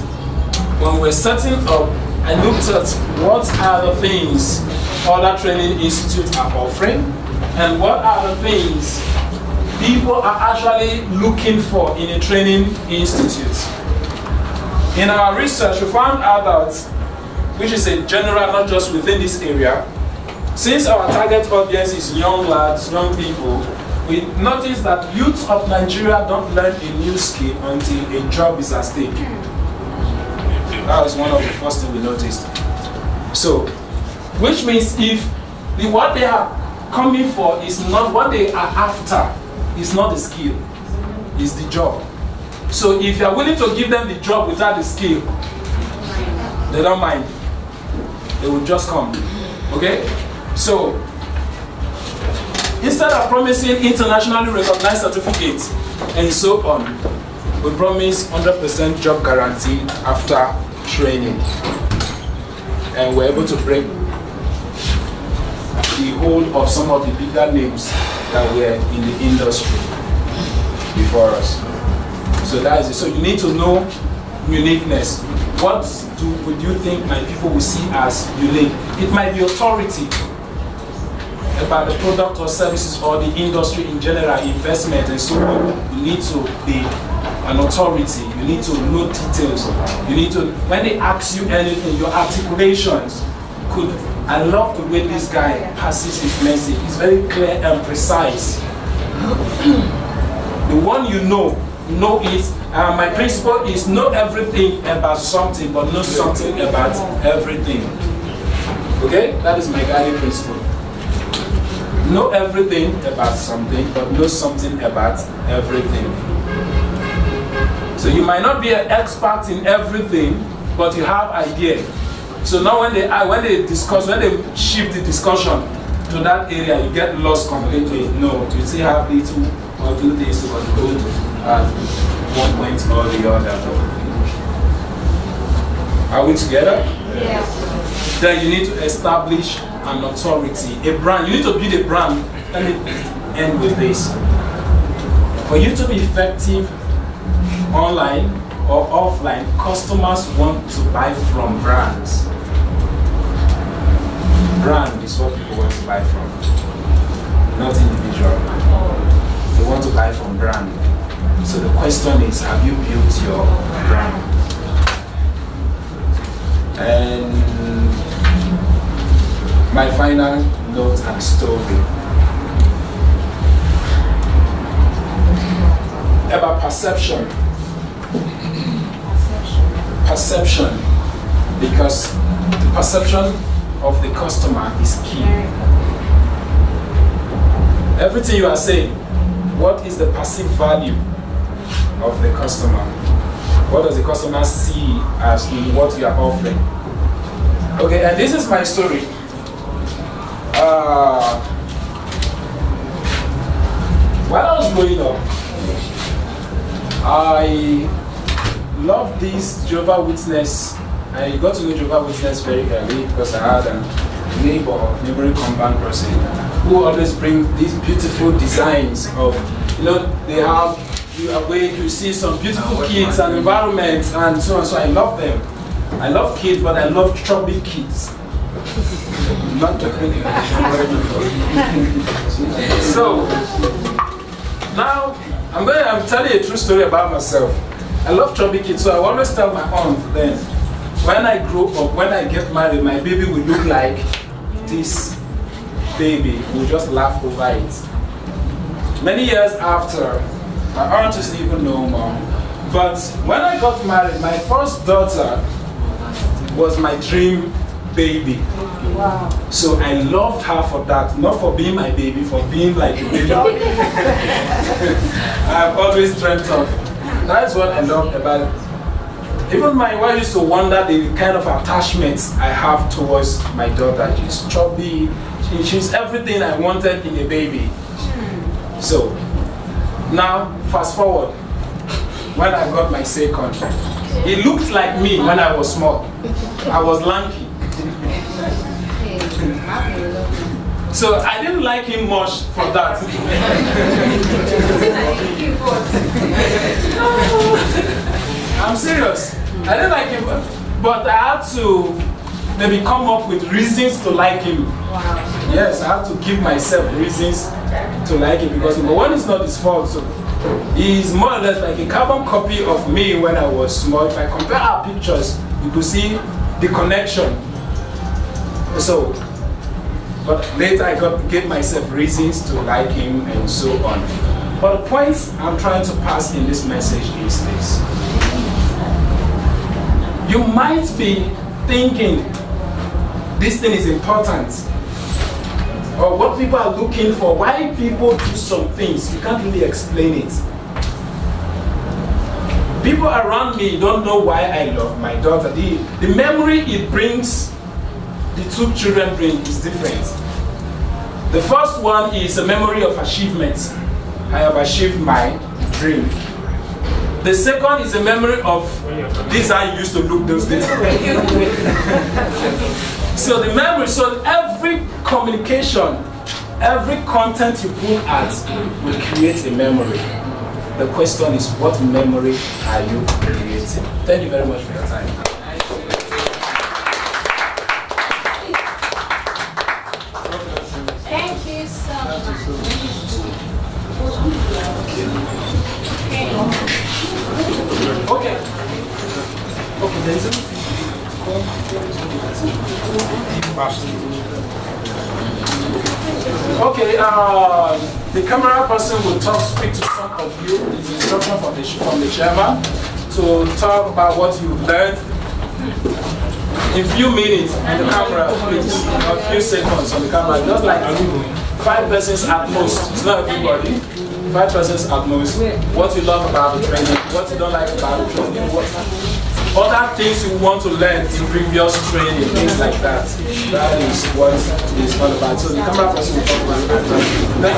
when we're setting up, I looked at what are the things other training institutes are offering, and what are the things people are actually looking for in a training institute. In our research, we found out that, which is a general, not just within this area, since our target audience is young lads, young people, we noticed that youth of Nigeria don't learn a new skill until a job is at stake. That was one of the first things we noticed. So, which means if what they are coming for is not what they are after, is not the skill, it's the job. So if you are willing to give them the job without the skill, they don't mind. They will just come. Okay? So, instead of promising internationally recognized certificates and so on, we promise 100% job guarantee after training. And we're able to break the hold of some of the bigger names that were in the industry before us. So that is it. So you need to know uniqueness. What would you think my people will see as unique? It might be authority about the product or services or the industry in general, investment and so on. You need to be an authority. You need to know details. You need to, when they ask you anything, your articulations could, I love the way this guy passes his message. It's very clear and precise. The one you know it. My principle is know everything about something, but know something about everything. Okay? That is my guiding principle. Know everything about something, but know something about everything. So you might not be an expert in everything, but you have idea. So now when they shift the discussion to that area, you get lost completely. No, you still have little or do this to control at one point or the other. Are we together? Yes. Then you need to establish an authority, a brand. You need to build a brand. Let me end with this. For you to be effective online or offline, customers want to buy from brands. Brand is what people want to buy from, not individual. They want to buy from brand. So the question is, have you built your brand? And my final note and story about perception. Perception, because the perception of the customer is key. Everything you are saying, what is the perceived value of the customer? What does the customer see as in what you are offering? Okay, and this is my story. While I was growing up, I loved this Jehovah's Witness. I got to know Jehovah's Witness very early because I had a neighboring compound person who always brings these beautiful designs of, they have, you awake, you see some beautiful kids and environment and so on. So I love them. I love kids, but I love chubby kids. Not joking. So now I'm telling you a true story about myself. I love chubby kids, so I always tell my aunt then, when I grow up, when I get married, my baby will look like this baby. We'll just laugh over it. Many years after, my aunt is even no more. But when I got married, my first daughter was my dream baby. Wow. So I loved her for that, not for being my baby, for being like a baby. I've always dreamt of. That's what I loved about it. Even my wife used to wonder the kind of attachments I have towards my daughter. She's chubby, she's everything I wanted in a baby. So, now, fast forward, when I got my second, he looked like me when I was small. I was lanky. So I didn't like him much for that. I'm serious. I didn't like him, but I had to maybe come up with reasons to like him. Wow. Yes, I have to give myself reasons to like him because number one, it's not his fault. So he's more or less like a carbon copy of me when I was small. If I compare our pictures, you could see the connection. So, but later I gave myself reasons to like him and so on. But the point I'm trying to pass in this message is this. You might be thinking this thing is important, or what people are looking for, why people do some things, you can't really explain it. People around me don't know why I love my daughter. The memory it brings, the two children bring, is different. The first one is a memory of achievement. I have achieved my dream. The second is a memory of this I used to look those days. So the memory, so every communication, every content you put out will create a memory. The question is, what memory are you creating? Thank you very much for your time. Thank you so much. Okay. Okay, there is a Okay, the camera person will speak to some of you. It's instruction from the chairman to talk about what you've learned in few minutes on the camera, please. A few seconds on the camera, just like 5 persons at most. It's not everybody. 5 persons at most. What you love about the training, what you don't like about the training, what other things you want to learn in previous training, things like that. That is what it's all about. So the camera person will talk about that.